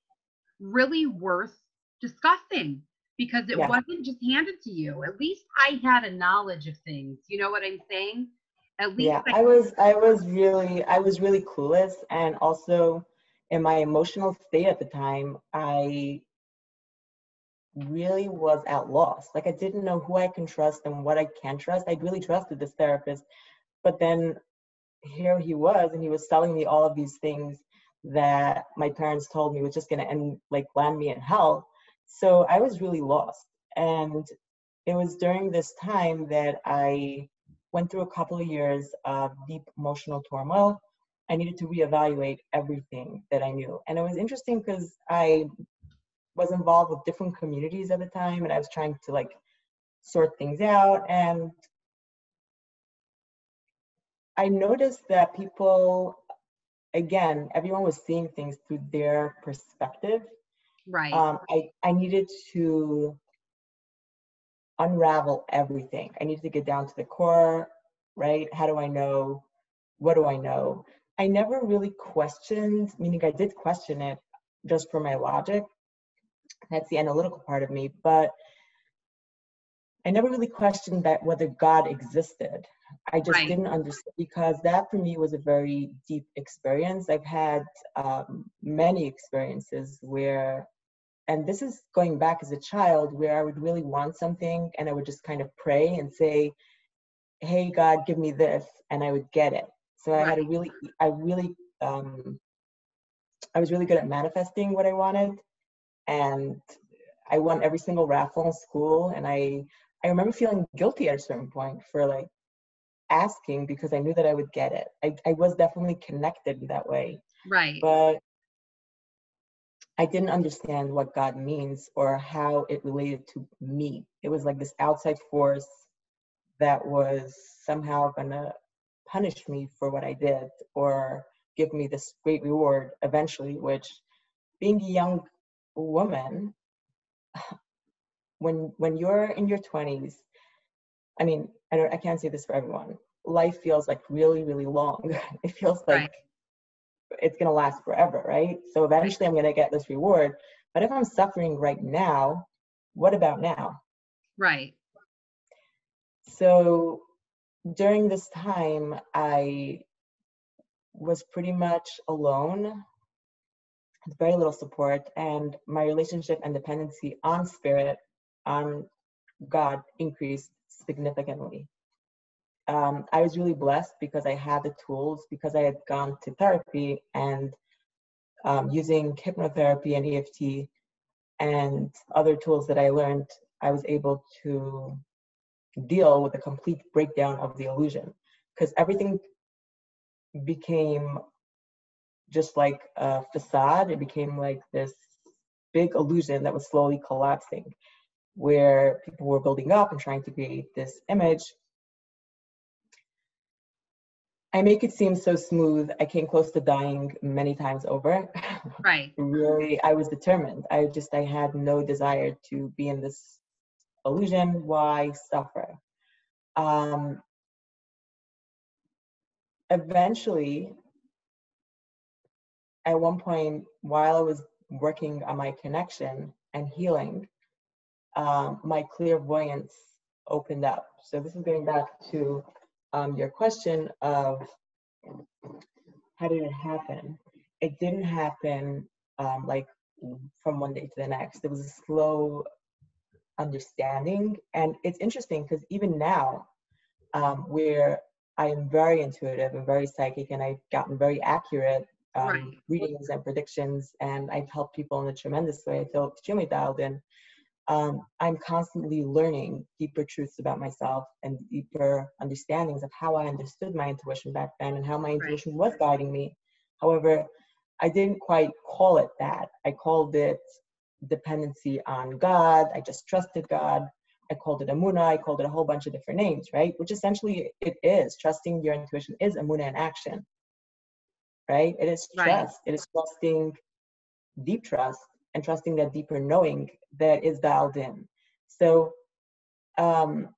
really worth discussing because it Yeah. wasn't just handed to you. At least I had a knowledge of things. You know what I'm saying? At least Yeah. I was really clueless, and also in my emotional state at the time, I really was at loss. Like I didn't know who I can trust and what I can trust. I really trusted this therapist, but then here he was, and he was telling me all of these things that my parents told me was just going to end, like land me in hell. So I was really lost. And it was during this time that I went through a couple of years of deep emotional turmoil. I needed to reevaluate everything that I knew. And it was interesting because I was involved with different communities at the time, and I was trying to like sort things out. And I noticed that people, again, everyone was seeing things through their perspective. right, I needed to unravel everything. I needed to get down to the core, right? How do I know? What do I know? I never really questioned, meaning I did question it just for my logic. That's the analytical part of me, but I never really questioned that whether God existed. I just right, didn't understand because that for me was a very deep experience. I've had many experiences where, and this is going back as a child, where I would really want something and I would just kind of pray and say, "Hey God, give me this," and I would get it. So I had a right, really, um, I was really good at manifesting what I wanted, and I won every single raffle in school, and I remember feeling guilty at a certain point for like asking because I knew that I would get it. I was definitely connected that way. right. But I didn't understand what God means or how it related to me. It was like this outside force that was somehow gonna punish me for what I did or give me this great reward eventually, which being a young woman, when you're in your 20s, I mean, I can't say this for everyone. Life feels like really, really long. It feels like Right. it's gonna last forever, right? So Right. eventually I'm gonna get this reward. But if I'm suffering right now, what about now? Right. So during this time, I was pretty much alone, with very little support, and my relationship and dependency on spirit, on God, increased significantly. I was really blessed because I had the tools, because I had gone to therapy and using hypnotherapy and EFT and other tools that I learned, I was able to deal with the complete breakdown of the illusion because everything became just like a facade. It became like this big illusion that was slowly collapsing, where people were building up and trying to create this image. I make it seem so smooth. I came close to dying many times over. Right. Really, I was determined. I had no desire to be in this illusion. Why suffer? Um, Eventually, at one point, while I was working on my connection and healing, my clairvoyance opened up. So this is going back to your question of how did it happen? It didn't happen like from one day to the next. It was a slow understanding. And it's interesting because even now, where I am very intuitive and very psychic, and I've gotten very accurate Right. readings and predictions, and I've helped people in a tremendous way. I feel extremely dialed in. I'm constantly learning deeper truths about myself and deeper understandings of how I understood my intuition back then and how my Right. intuition was guiding me. However, I didn't quite call it that. I called it dependency on God. I just trusted God. I called it Amuna. I called it a whole bunch of different names, right? Which essentially it is. Trusting your intuition is Amuna in action, right? It is Right. trust. It is trusting deep trust and trusting that deeper knowing that is dialed in. So um,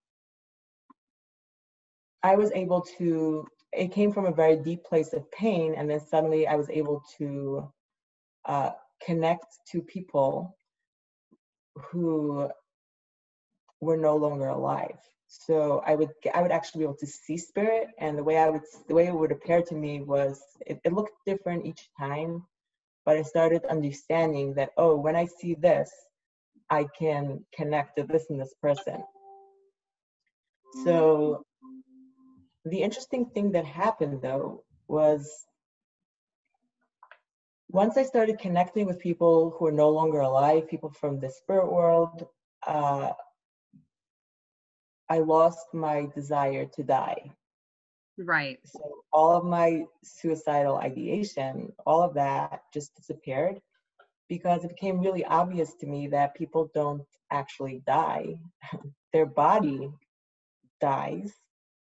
I was able to, it came from a very deep place of pain, and then suddenly I was able to uh, connect to people who were no longer alive. So I would actually be able to see spirit, and the way it would appear to me was it looked different each time, but I started understanding that, oh, when I see this, I can connect to this and this person. So the interesting thing that happened though was once I started connecting with people who are no longer alive, people from the spirit world, uh, I lost my desire to die. Right. So all of my suicidal ideation, all of that just disappeared because it became really obvious to me that people don't actually die. Their body dies,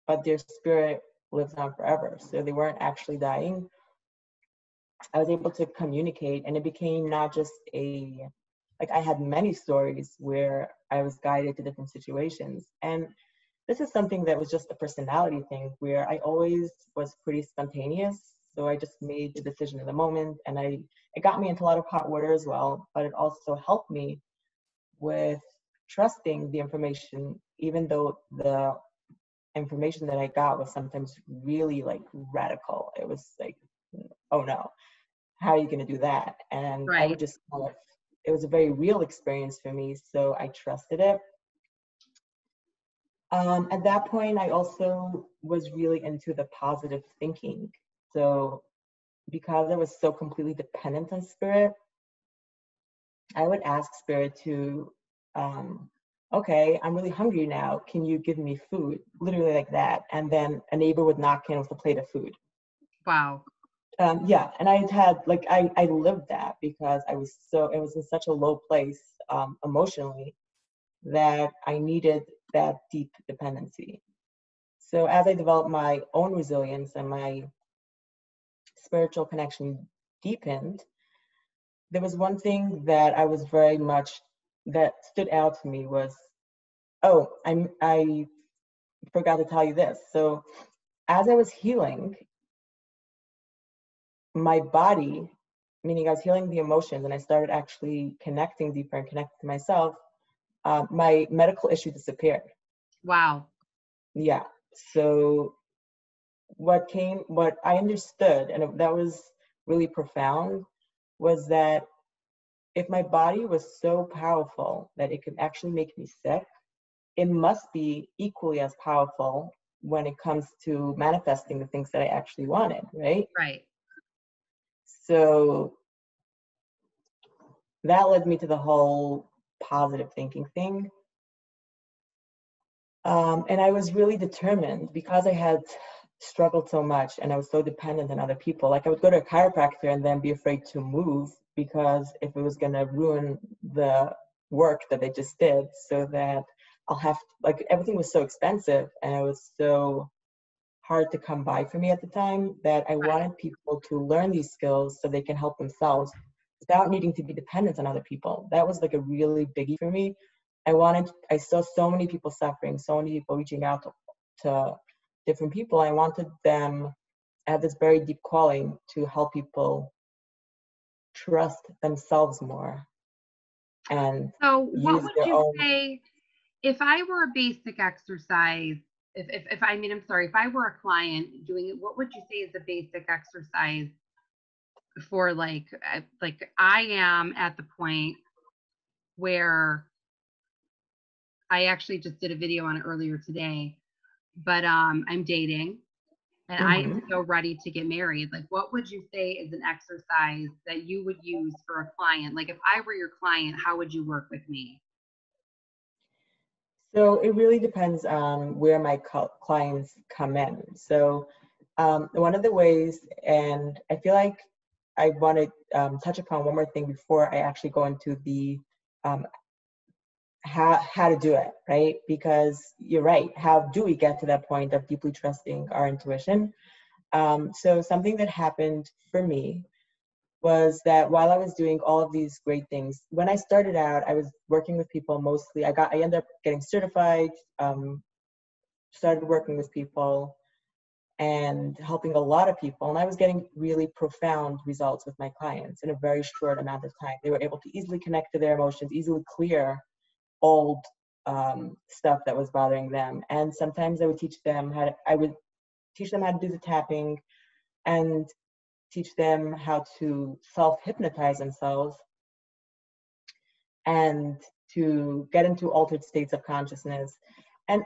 but their spirit lives on forever. So they weren't actually dying. I was able to communicate, and it became not just like I had many stories where I was guided to different situations. And this is something that was just a personality thing where I always was pretty spontaneous. So I just made the decision in the moment, and it got me into a lot of hot water as well, but it also helped me with trusting the information, even though the information that I got was sometimes really like radical. It was like, oh no, how are you going to do that? And I would Right. just kind of, it was a very real experience for me, so I trusted it. At that point, I also was really into the positive thinking. So because I was so completely dependent on spirit, I would ask spirit to, okay, I'm really hungry now. Can you give me food? Literally like that. And then a neighbor would knock in with a plate of food. Wow. Yeah, and I had like I lived that because it was in such a low place emotionally that I needed that deep dependency. So as I developed my own resilience and my spiritual connection deepened, there was one thing that I was very much that stood out to me was, oh, I forgot to tell you this. So as I was healing, my body, meaning I was healing the emotions and I started actually connecting deeper and connecting to myself, my medical issue disappeared. Wow. Yeah. So what I understood, and that was really profound, was that if my body was so powerful that it could actually make me sick, it must be equally as powerful when it comes to manifesting the things that I actually wanted, right? Right. So that led me to the whole positive thinking thing. And I was really determined because I had struggled so much and I was so dependent on other people. Like I would go to a chiropractor and then be afraid to move because if it was going to ruin the work that they just did, so that I'll have to, like everything was so expensive and it was so hard to come by for me at the time that I Right. wanted people to learn these skills so they can help themselves without needing to be dependent on other people. That was like a really biggie for me. I saw so many people suffering, so many people reaching out to different people. I wanted them, I had this very deep calling to help people trust themselves more and So, what use would their you own. say if I were a basic exercise? If I mean, I'm sorry, if I were a client doing it, what would you say is a basic exercise for like I am at the point where I actually just did a video on it earlier today, but I'm dating and I am Mhm. so ready to get married. Like, what would you say is an exercise that you would use for a client? Like, if I were your client, how would you work with me? So it really depends on where my clients come in. So one of the ways, and I feel like I want to touch upon one more thing before I actually go into the um, how to do it, right? Because you're right. How do we get to that point of deeply trusting our intuition? So something that happened for me was that while I was doing all of these great things, when I started out, I was working with people mostly. I ended up getting certified, started working with people and helping a lot of people. And I was getting really profound results with my clients in a very short amount of time. They were able to easily connect to their emotions, easily clear old stuff that was bothering them. And sometimes I would teach them how to do the tapping and teach them how to self-hypnotize themselves and to get into altered states of consciousness. And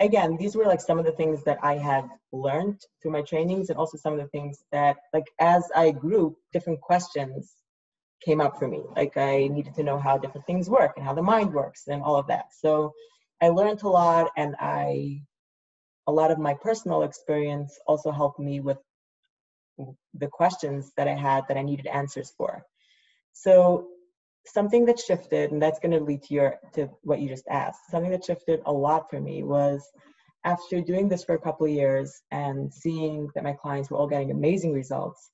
again, these were like some of the things that I had learned through my trainings, and also some of the things that, like, as I grew, different questions came up for me. Like, I needed to know how different things work and how the mind works and all of that. So I learned a lot, and a lot of my personal experience also helped me with the questions that I had that I needed answers for. So something that shifted, and that's going to lead to what you just asked. Something that shifted a lot for me was after doing this for a couple of years and seeing that my clients were all getting amazing results.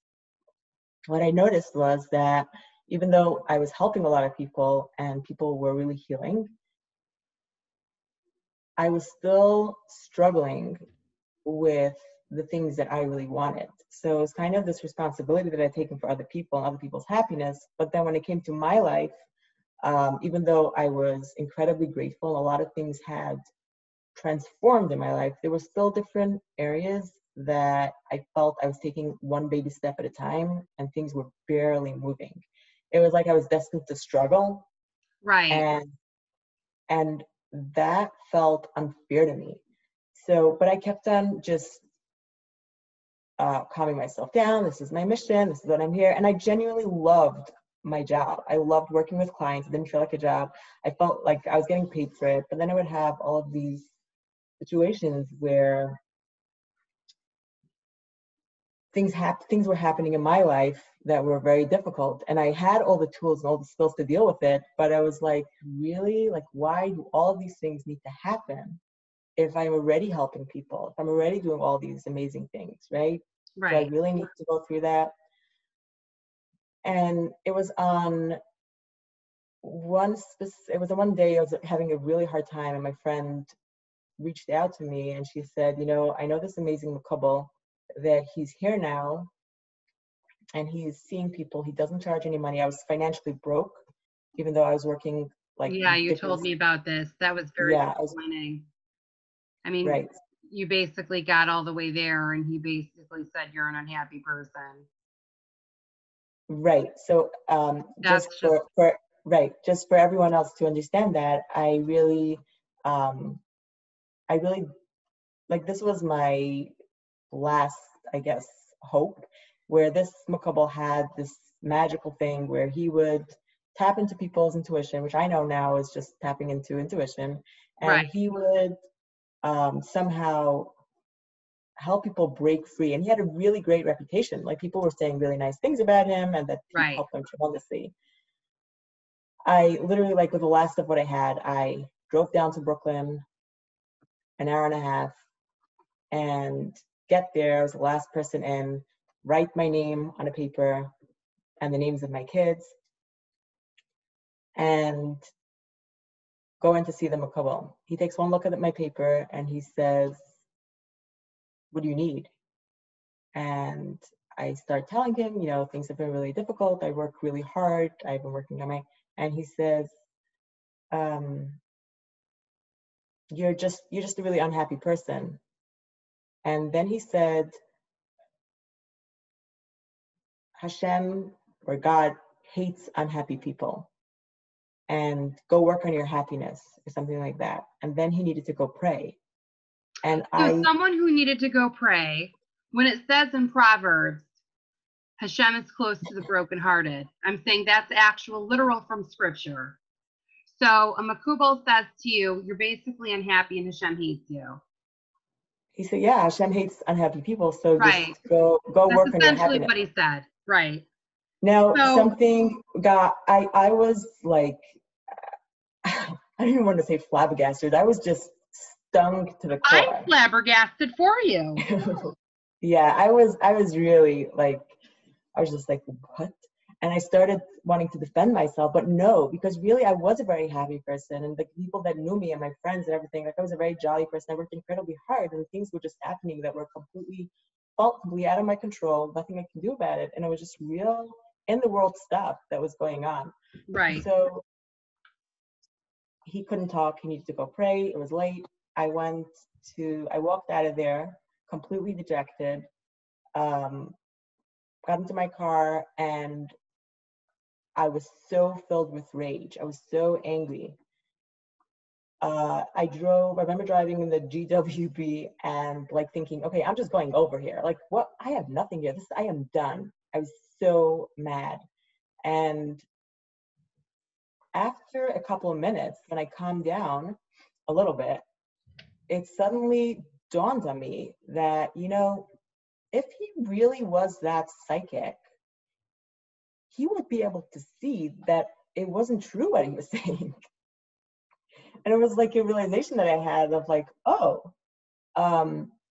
What I noticed was that even though I was helping a lot of people and people were really healing, I was still struggling with the things that I really wanted. So it's kind of this responsibility that I'd taken for other people and other people's happiness. But then when it came to my life, even though I was incredibly grateful, a lot of things had transformed in my life, there were still different areas that I felt I was taking one baby step at a time and things were barely moving. It was like I was destined to struggle, Right. and and that felt unfair to me. So, but I kept on just calming myself down. This is my mission. This is what I'm here. And I genuinely loved my job. I loved working with clients. It didn't feel like a job. I felt like I was getting paid for it. But then I would have all of these situations where things were happening in my life that were very difficult, and I had all the tools and all the skills to deal with it, but I was like, really, like, why do all of these things need to happen if I'm already helping people, if I'm already doing all these amazing things, right? Do I Right. really need to go through that? And it was on one day I was having a really hard time, and my friend reached out to me and she said, I know this amazing couple that he's here now and he's seeing people. He doesn't charge any money. I was financially broke, even though I was working like Yeah, you told ridiculous. me about this. That was very Yeah, disappointing. I mean, right, you basically got all the way there and he basically said you're an unhappy person. right. So just That's just just for everyone else to understand that, um, I really like, this was my last, I guess, hope, where this Makubal had this magical thing where he would tap into people's intuition, which I know now is just tapping into intuition, right, and he would somehow help people break free. And he had a really great reputation. Like, people were saying really nice things about him and that he right. helped them tremendously. I literally, like, with the last of what I had, I drove down to Brooklyn, an hour and a half, and get there. I was the last person in, write my name on a paper and the names of my kids, and go in to see the Makubal. He takes one look at my paper and he says, what do you need? And I start telling him, things have been really difficult. I work really hard. I've been working on and he says, um, you're just a really unhappy person. And then he said, Hashem, or God, hates unhappy people, and go work on your happiness, or something like that. And then he needed to go pray. And So someone who needed to go pray, when it says in Proverbs, Hashem is close to the brokenhearted, I'm saying that's actual literal from scripture. So a Makubal says to you, you're basically unhappy and Hashem hates you. he said, yeah, Hashem hates unhappy people, so just Right. go That's work on your essentially happiness. what he said. Right. Now, So something got, I was like, I don't even want to say flabbergasted. I was just stung to the I'm core. flabbergasted for you. Yeah, I was really like, I was just like, what? And I started wanting to defend myself, but no, because really I was a very happy person, and the people that knew me and my friends and everything, like, I was a very jolly person. I worked incredibly hard, and things were just happening that were completely out of my control, nothing I can do about it. And it was just real in the world stuff that was going on. Right. So he couldn't talk, he needed to go pray. It was late. I walked out of there completely dejected, got into my car, and I was so filled with rage. I was so angry. I remember driving in the GWB and like thinking, okay, I'm just going over here. Like, what? I have nothing here. I am done. I was so mad. And after a couple of minutes, when I calmed down a little bit, it suddenly dawned on me that, if he really was that psychic, he would be able to see that it wasn't true what he was saying. And it was like a realization that I had of like, oh,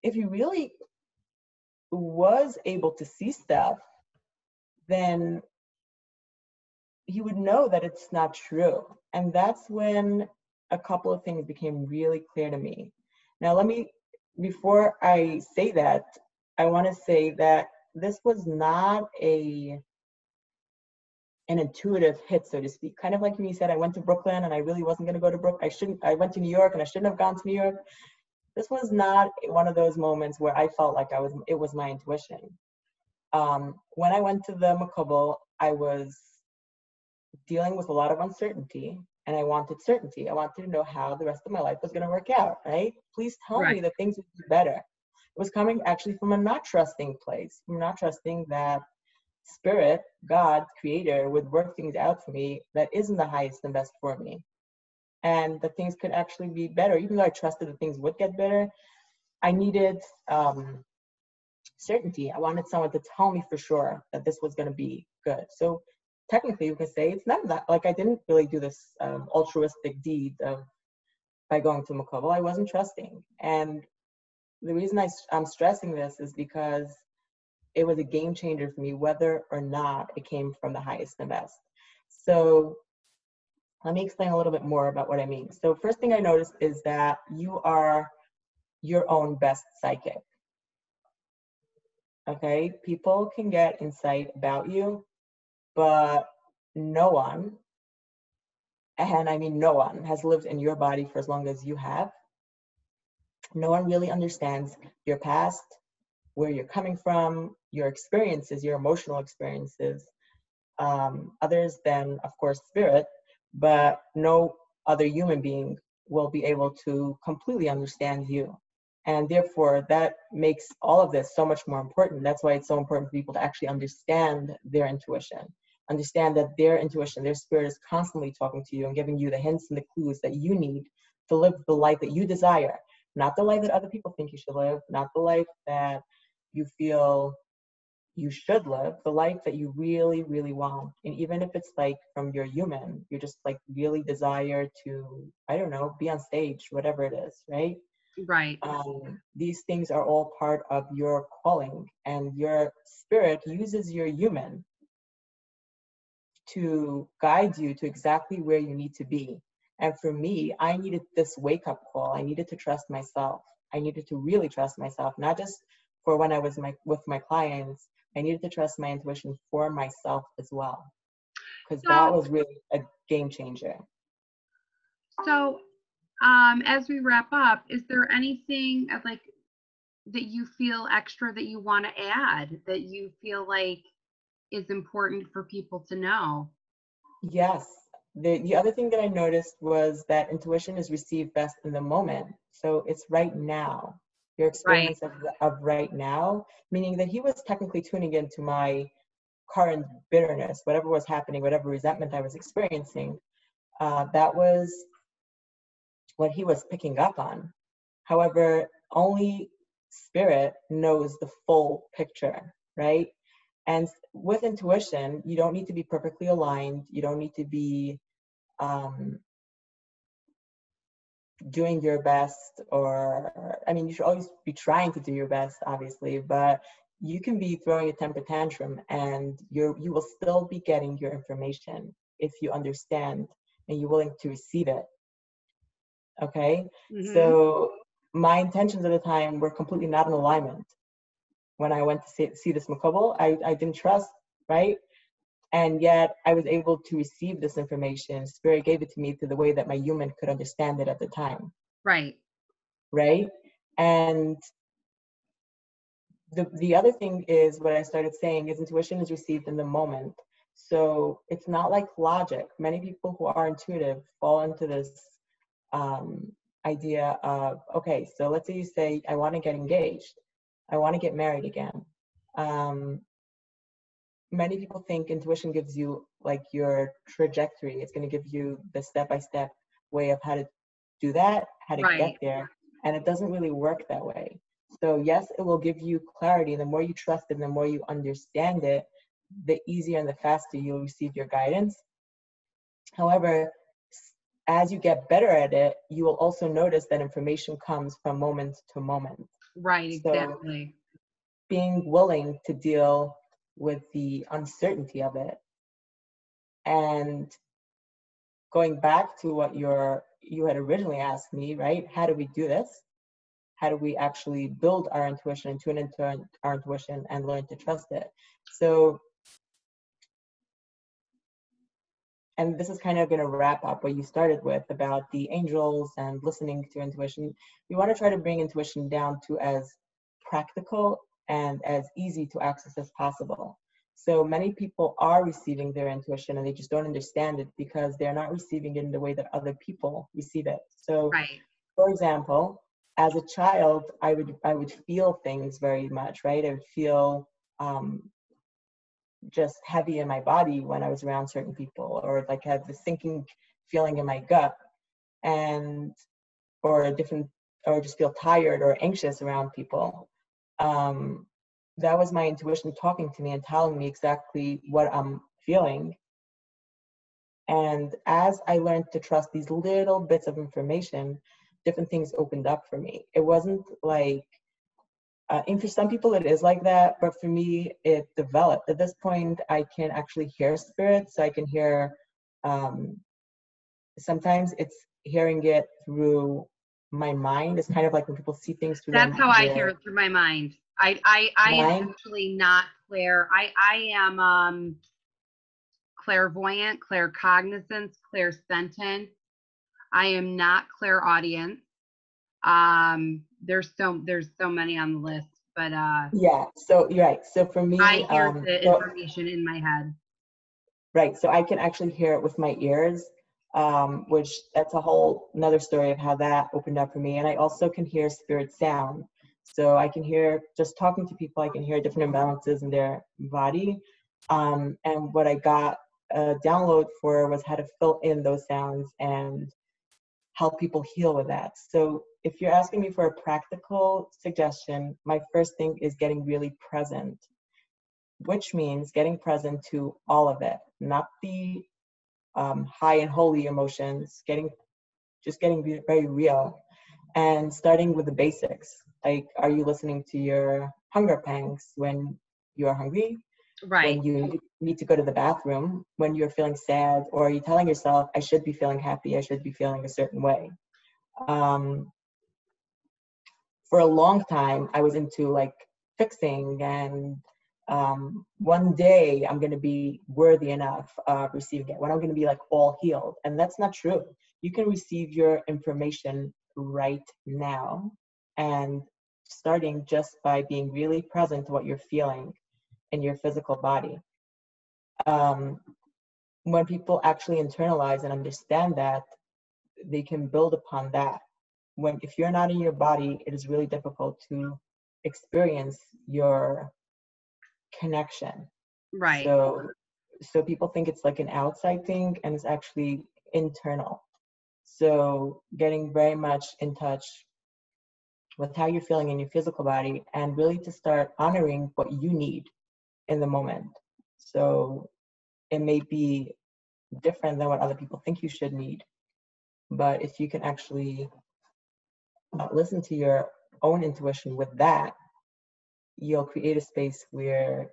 if he really was able to see stuff, then he would know that it's not true. And that's when a couple of things became really clear to me. Now, before I say that, I want to say that this was not an intuitive hit, so to speak. Kind of like when you said I went to Brooklyn and I really wasn't going to go to Brooklyn. I went to New York and I shouldn't have gone to New York. This was not one of those moments where I felt like it was my intuition. When I went to the Makubal, I was dealing with a lot of uncertainty, and I wanted certainty. I wanted to know how the rest of my life was going to work out, right? Please tell me that things would be better. It was coming actually from a not trusting place, from not trusting that Spirit, God, Creator, would work things out for me that isn't the highest and best for me. And that things could actually be better. Even though I trusted that things would get better, I needed certainty. I wanted someone to tell me for sure that this was going to be good. So technically, you can say it's not that, like, I didn't really do this altruistic deed of by going to Makobo. I wasn't trusting. And the reason I'm stressing this is because it was a game changer for me, whether or not it came from the highest and best. So let me explain a little bit more about what I mean. So first thing I noticed is that you are your own best psychic. Okay, people can get insight about you, but no one, and I mean no one, has lived in your body for as long as you have. No one really understands your past, where you're coming from, your experiences, your emotional experiences, others than, of course, spirit, but no other human being will be able to completely understand you. And therefore, that makes all of this so much more important. That's why it's so important for people to actually understand their intuition, understand that their intuition, their spirit is constantly talking to you and giving you the hints and the clues that you need to live the life that you desire, not the life that other people think you should live, not the life that you feel you should live, the life that you really, really want. And even if it's like from your human, you just like really desire to, I don't know, be on stage, whatever it is, right? Right. These things are all part of your calling, and your spirit uses your human to guide you to exactly where you need to be. And for me, I needed this wake up call. I needed to trust myself. I needed to really trust myself, not just for when I was with my clients. I needed to trust my intuition for myself as well, because that So, was really a game changer. so as we wrap up, is there anything like that you feel extra that you want to add that you feel like is important for people to know? Yes. The other thing that I noticed was that intuition is received best in the moment. So it's right now, your Right. experience of right now, meaning that he was technically tuning into my current bitterness, whatever was happening, whatever resentment I was experiencing. That was what he was picking up on. However, only spirit knows the full picture, right? And with intuition, you don't need to be perfectly aligned. You don't need to be um, doing your best, or I mean, you should always be trying to do your best, obviously, but you can be throwing a temper tantrum and you will still be getting your information if you understand and you're willing to receive it. Okay, Mm-hmm. so my intentions at the time were completely not in alignment. When I went to see this Makobo, I didn't trust, right? And yet I was able to receive this information. Spirit gave it to me to the way that my human could understand it at the time, Right. right? And the other thing is, what I started saying is, intuition is received in the moment. So it's not like logic. Many people who are intuitive fall into this um, idea of, okay, so let's say you say, I want to get engaged, I want to get married again. Um, Many people think intuition gives you like your trajectory. It's going to give you the step-by-step way of how to do that, how to get Right. there. And it doesn't really work that way. So yes, it will give you clarity. The more you trust it, the more you understand it, the easier and the faster you'll receive your guidance. However, as you get better at it, you will also notice that information comes from moment to moment. Right. So Exactly. being willing to deal with the uncertainty of it, and going back to what you had originally asked me, right? How do we do this? How do we actually build our intuition and tune into our intuition and learn to trust it? So, and this is kind of going to wrap up what you started with about the angels and listening to intuition. We want to try to bring intuition down to as practical and as easy to access as possible. So many people are receiving their intuition and they just don't understand it because they're not receiving it in the way that other people receive it. So, Right. for example, as a child, I would feel things very much, right? I would feel just heavy in my body when I was around certain people, or like have this sinking feeling in my gut, and or a different, or just feel tired or anxious around people. Um, that was my intuition talking to me and telling me exactly what I'm feeling. And as I learned to trust these little bits of information, different things opened up for me. It wasn't like, and for some people it is like that, but for me, it developed. At this point, I can actually hear spirits. I can hear, sometimes it's hearing it through my mind. It's kind of like when people see things through That's how I hear their it, through my mind. I am mind. actually not clair. I am clairvoyant, claircognizance, clairsentient. I am not clairaudience. There's so many on the list, but Yeah, so you're right. So for I me, hear the so information in my head. right, so I can actually hear it with my ears, which that's a whole another story of how that opened up for me. And I also can hear spirit sound. So I can hear, just talking to people, I can hear different imbalances in their body. And what I got a download for was how to fill in those sounds and help people heal with that. So if you're asking me for a practical suggestion, my first thing is getting really present, which means getting present to all of it, not the high and holy emotions, just getting very real, and starting with the basics. Like, are you listening to your hunger pangs when you're hungry, Right, when you need to go to the bathroom, when you're feeling sad, or are you telling yourself, I should be feeling happy, I should be feeling a certain way? Um, for a long time, I was into like fixing and one day I'm going to be worthy enough of receiving it, when I'm going to be like all healed. And that's not true. You can receive your information right now, and starting just by being really present to what you're feeling in your physical body. Um, when people actually internalize and understand that, they can build upon that. When, if you're not in your body, it is really difficult to experience your connection. right, So people think it's like an outside thing, and it's actually internal. So getting very much in touch with how you're feeling in your physical body, and really to start honoring what you need in the moment. So it may be different than what other people think you should need, but if you can actually listen to your own intuition with that, you'll create a space where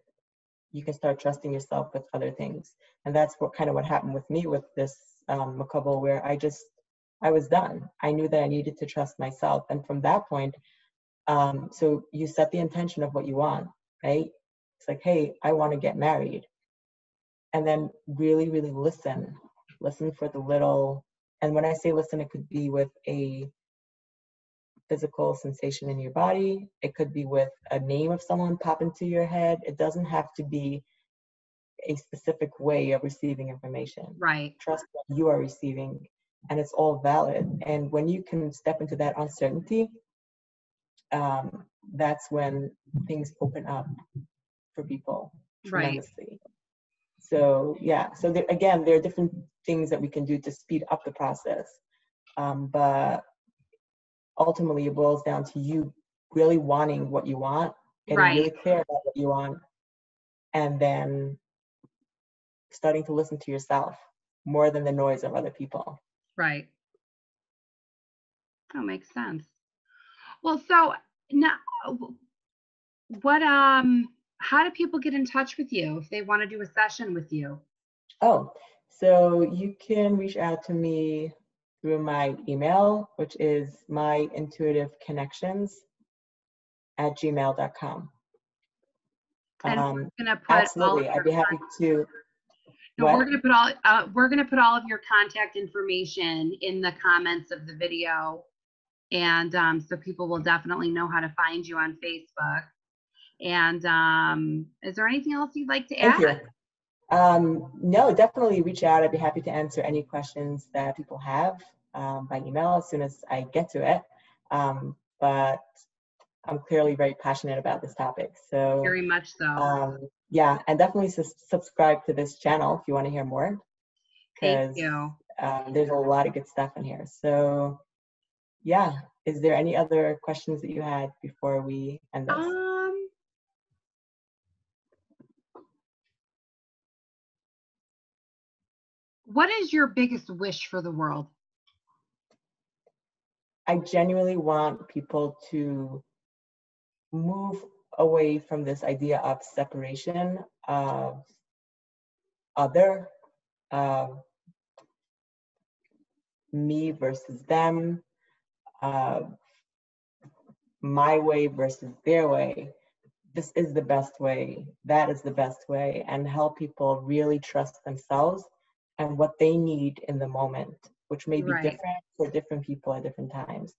you can start trusting yourself with other things. And that's what kind of what happened with me with this couple, where I was done. I knew that I needed to trust myself. And from that point, so you set the intention of what you want, right? It's like, hey, I want to get married. And then really, really listen for the little, and when I say listen, it could be with a physical sensation in your body. It could be with a name of someone pop into your head. It doesn't have to be a specific way of receiving information. right, Trust what you are receiving, and it's all valid. And when you can step into that uncertainty, that's when things open up for people right, tremendously. So yeah, so again, there are different things that we can do to speed up the process, but ultimately it boils down to you really wanting what you want, getting right, really clear about what you want, and then starting to listen to yourself more than the noise of other people. right. That makes sense. Well, so now, what how do people get in touch with you if they want to do a session with you? Oh, so you can reach out to me through my email, which is myintuitiveconnections@gmail.com. And we're gonna put all of Absolutely, I'd your be happy to. no, we're What? gonna put all we're gonna put all of your contact information in the comments of the video, and so people will definitely know how to find you on Facebook. And is there anything else you'd like to Thank add? you. No, definitely reach out. I'd be happy to answer any questions that people have by email as soon as I get to it. But I'm clearly very passionate about this topic. So Very much so. yeah, and definitely subscribe to this channel if you want to hear more, Thank because you. there's a lot of good stuff in here. So yeah, is there any other questions that you had before we end this? Um, What is your biggest wish for the world? I genuinely want people to move away from this idea of separation of other, of me versus them, of my way versus their way. This is the best way, that is the best way, and help people really trust themselves and what they need in the moment, which may be Right, different for different people at different times.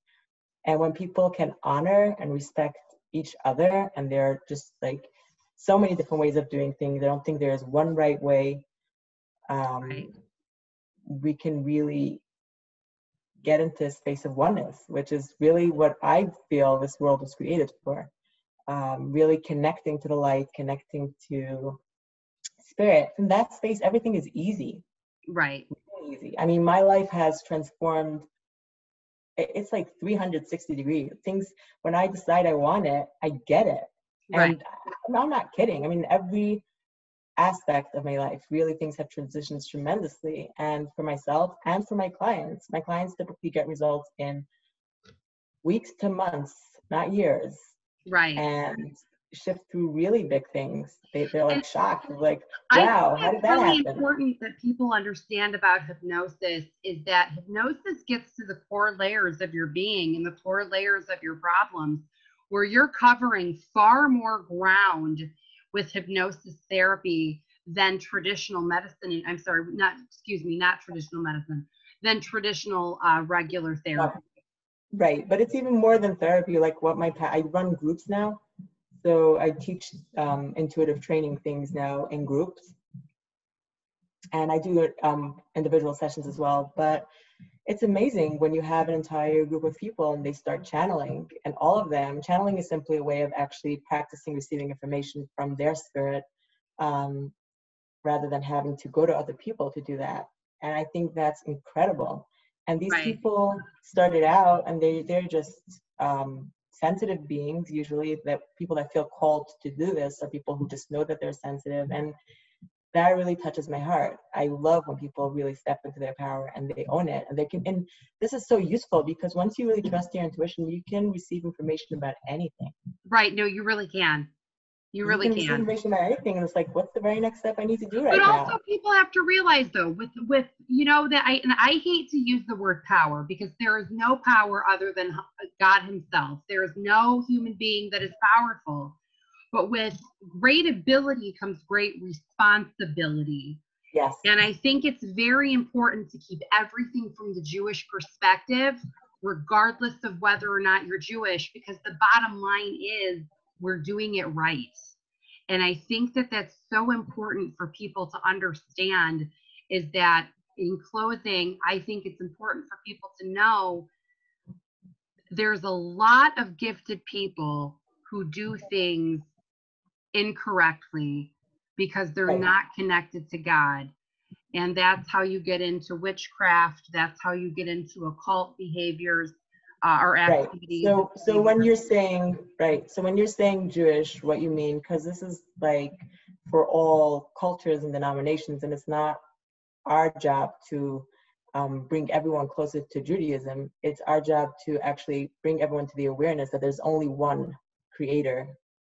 And when people can honor and respect each other, and there are just like so many different ways of doing things, I don't think there is one right way. right. We can really get into a space of oneness, which is really what I feel this world was created for. Really connecting to the light, connecting to spirit. From that space, everything is easy. Right, Really easy. I mean, my life has transformed. It's like 360 degrees. Things, when I decide I want it, I get it. right. And I'm not kidding. I mean, every aspect of my life, really things have transitioned tremendously. And for myself and for my clients typically get results in weeks to months, not years, Right. and shift through really big things. They're And like shocked. They're like, I think wow, how it's did that really happen? important that people understand about hypnosis is that hypnosis gets to the core layers of your being and the core layers of your problems, where you're covering far more ground with hypnosis therapy than traditional medicine. I'm sorry, not, excuse me, not traditional medicine, than traditional regular Uh, therapy. right, but it's even more than therapy. Like what I run groups now, so I teach intuitive training things now in groups, and I do individual sessions as well. But it's amazing when you have an entire group of people and they start channeling, and all of them, channeling is simply a way of actually practicing receiving information from their spirit, um, rather than having to go to other people to do that. And I think that's incredible. And these Right. people started out and they're just sensitive beings, usually, that people that feel called to do this are people who just know that they're sensitive. And that really touches my heart. I love when people really step into their power and they own it, and they can. And this is so useful because once you really trust your intuition, you can receive information about anything. Right. No, you really can. You You really can receive can. information about anything, and it's like, what's the very next step I need to do But right also now? people have to realize though, with that I hate to use the word power because there is no power other than God himself. There is no human being that is powerful. But with great ability comes great responsibility. Yes, And I think it's very important to keep everything from the Jewish perspective, regardless of whether or not you're Jewish, because the bottom line is we're doing it right. And I think that that's so important for people to understand is that in closing, I think it's important for people to know there's a lot of gifted people who do things incorrectly because they're right. not connected to God. And that's how you get into witchcraft. That's how you get into occult behaviors or Right. activities and So when behaviors. you're saying, right, so when you're saying Jewish, what you mean, because this is like for all cultures and denominations, and it's not our job to bring everyone closer to Judaism. It's our job to actually bring everyone to the awareness that there's only one creator,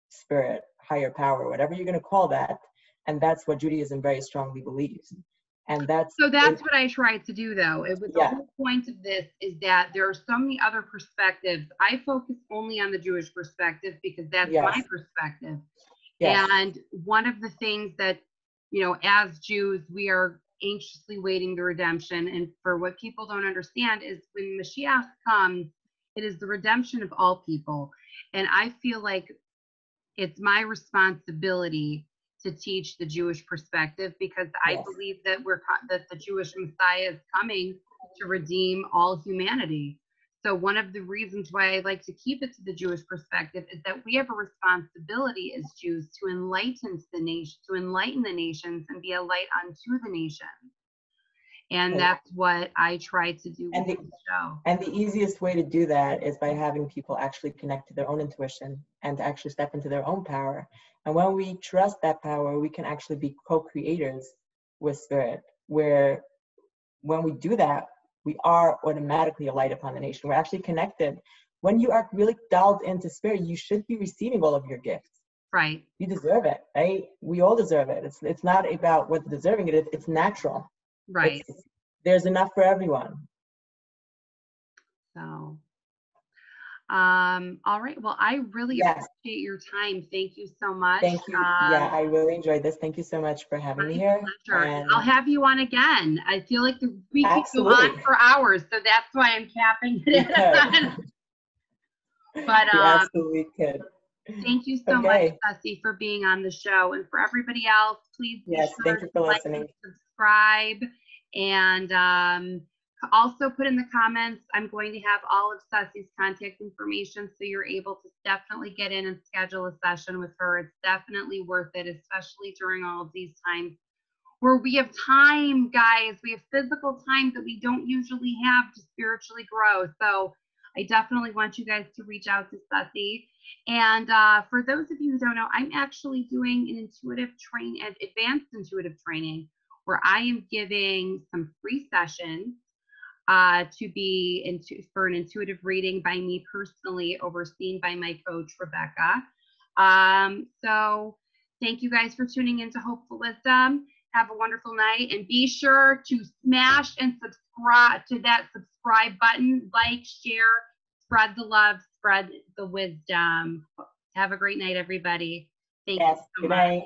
spirit, higher power, whatever you're going to call that. And that's what Judaism very strongly believes. And that's, So that's what I tried to do, though. It was the yeah, whole point of this is that there are so many other perspectives. I focus only on the Jewish perspective because that's my yes, perspective. yes, And one of the things that, as Jews, we are anxiously waiting the redemption. And for what people don't understand is when Mashiach comes, it is the redemption of all people. And I feel like it's my responsibility to teach the Jewish perspective because I yes. believe that that the Jewish Messiah is coming to redeem all humanity. So one of the reasons why I like to keep it to the Jewish perspective is that we have a responsibility as Jews to enlighten the nations and be a light unto the nations. And And, that's what I try to do and with the this show. And the easiest way to do that is by having people actually connect to their own intuition and to actually step into their own power. And when we trust that power, we can actually be co-creators with spirit, where when we do that, we are automatically a light upon the nation. We're actually connected. When you are really dialed into spirit, you should be receiving all of your gifts. Right. You deserve it, right? We all deserve it. It's not about what deserving it is. It's natural. Right. There's enough for everyone. So, all right. Well, I really appreciate your time. Thank you so much. Thank you. Yeah, I really enjoyed this. Thank you so much for having me here. And I'll have you on again. I feel like we could go on for hours, so that's why I'm capping it at But you absolutely could. Thank you so much, Sussy, for being on the show. And for everybody else, please be sure thank you for listening. And subscribe. And also put in the comments, I'm going to have all of Sussy's contact information, so you're able to definitely get in and schedule a session with her. It's definitely worth it, especially during all of these times where we have time, guys. We have physical time that we don't usually have to spiritually grow. So I definitely want you guys to reach out to Sussy. And for those of you who don't know, I'm actually doing an advanced intuitive training where I am giving some free sessions for an intuitive reading by me personally, overseen by my coach, Rebecca. So thank you guys for tuning into Hopeful Wisdom. Have a wonderful night, and be sure to smash and subscribe to that subscribe button. Like, share, spread the love, spread the wisdom. Have a great night, everybody. Thank you so much.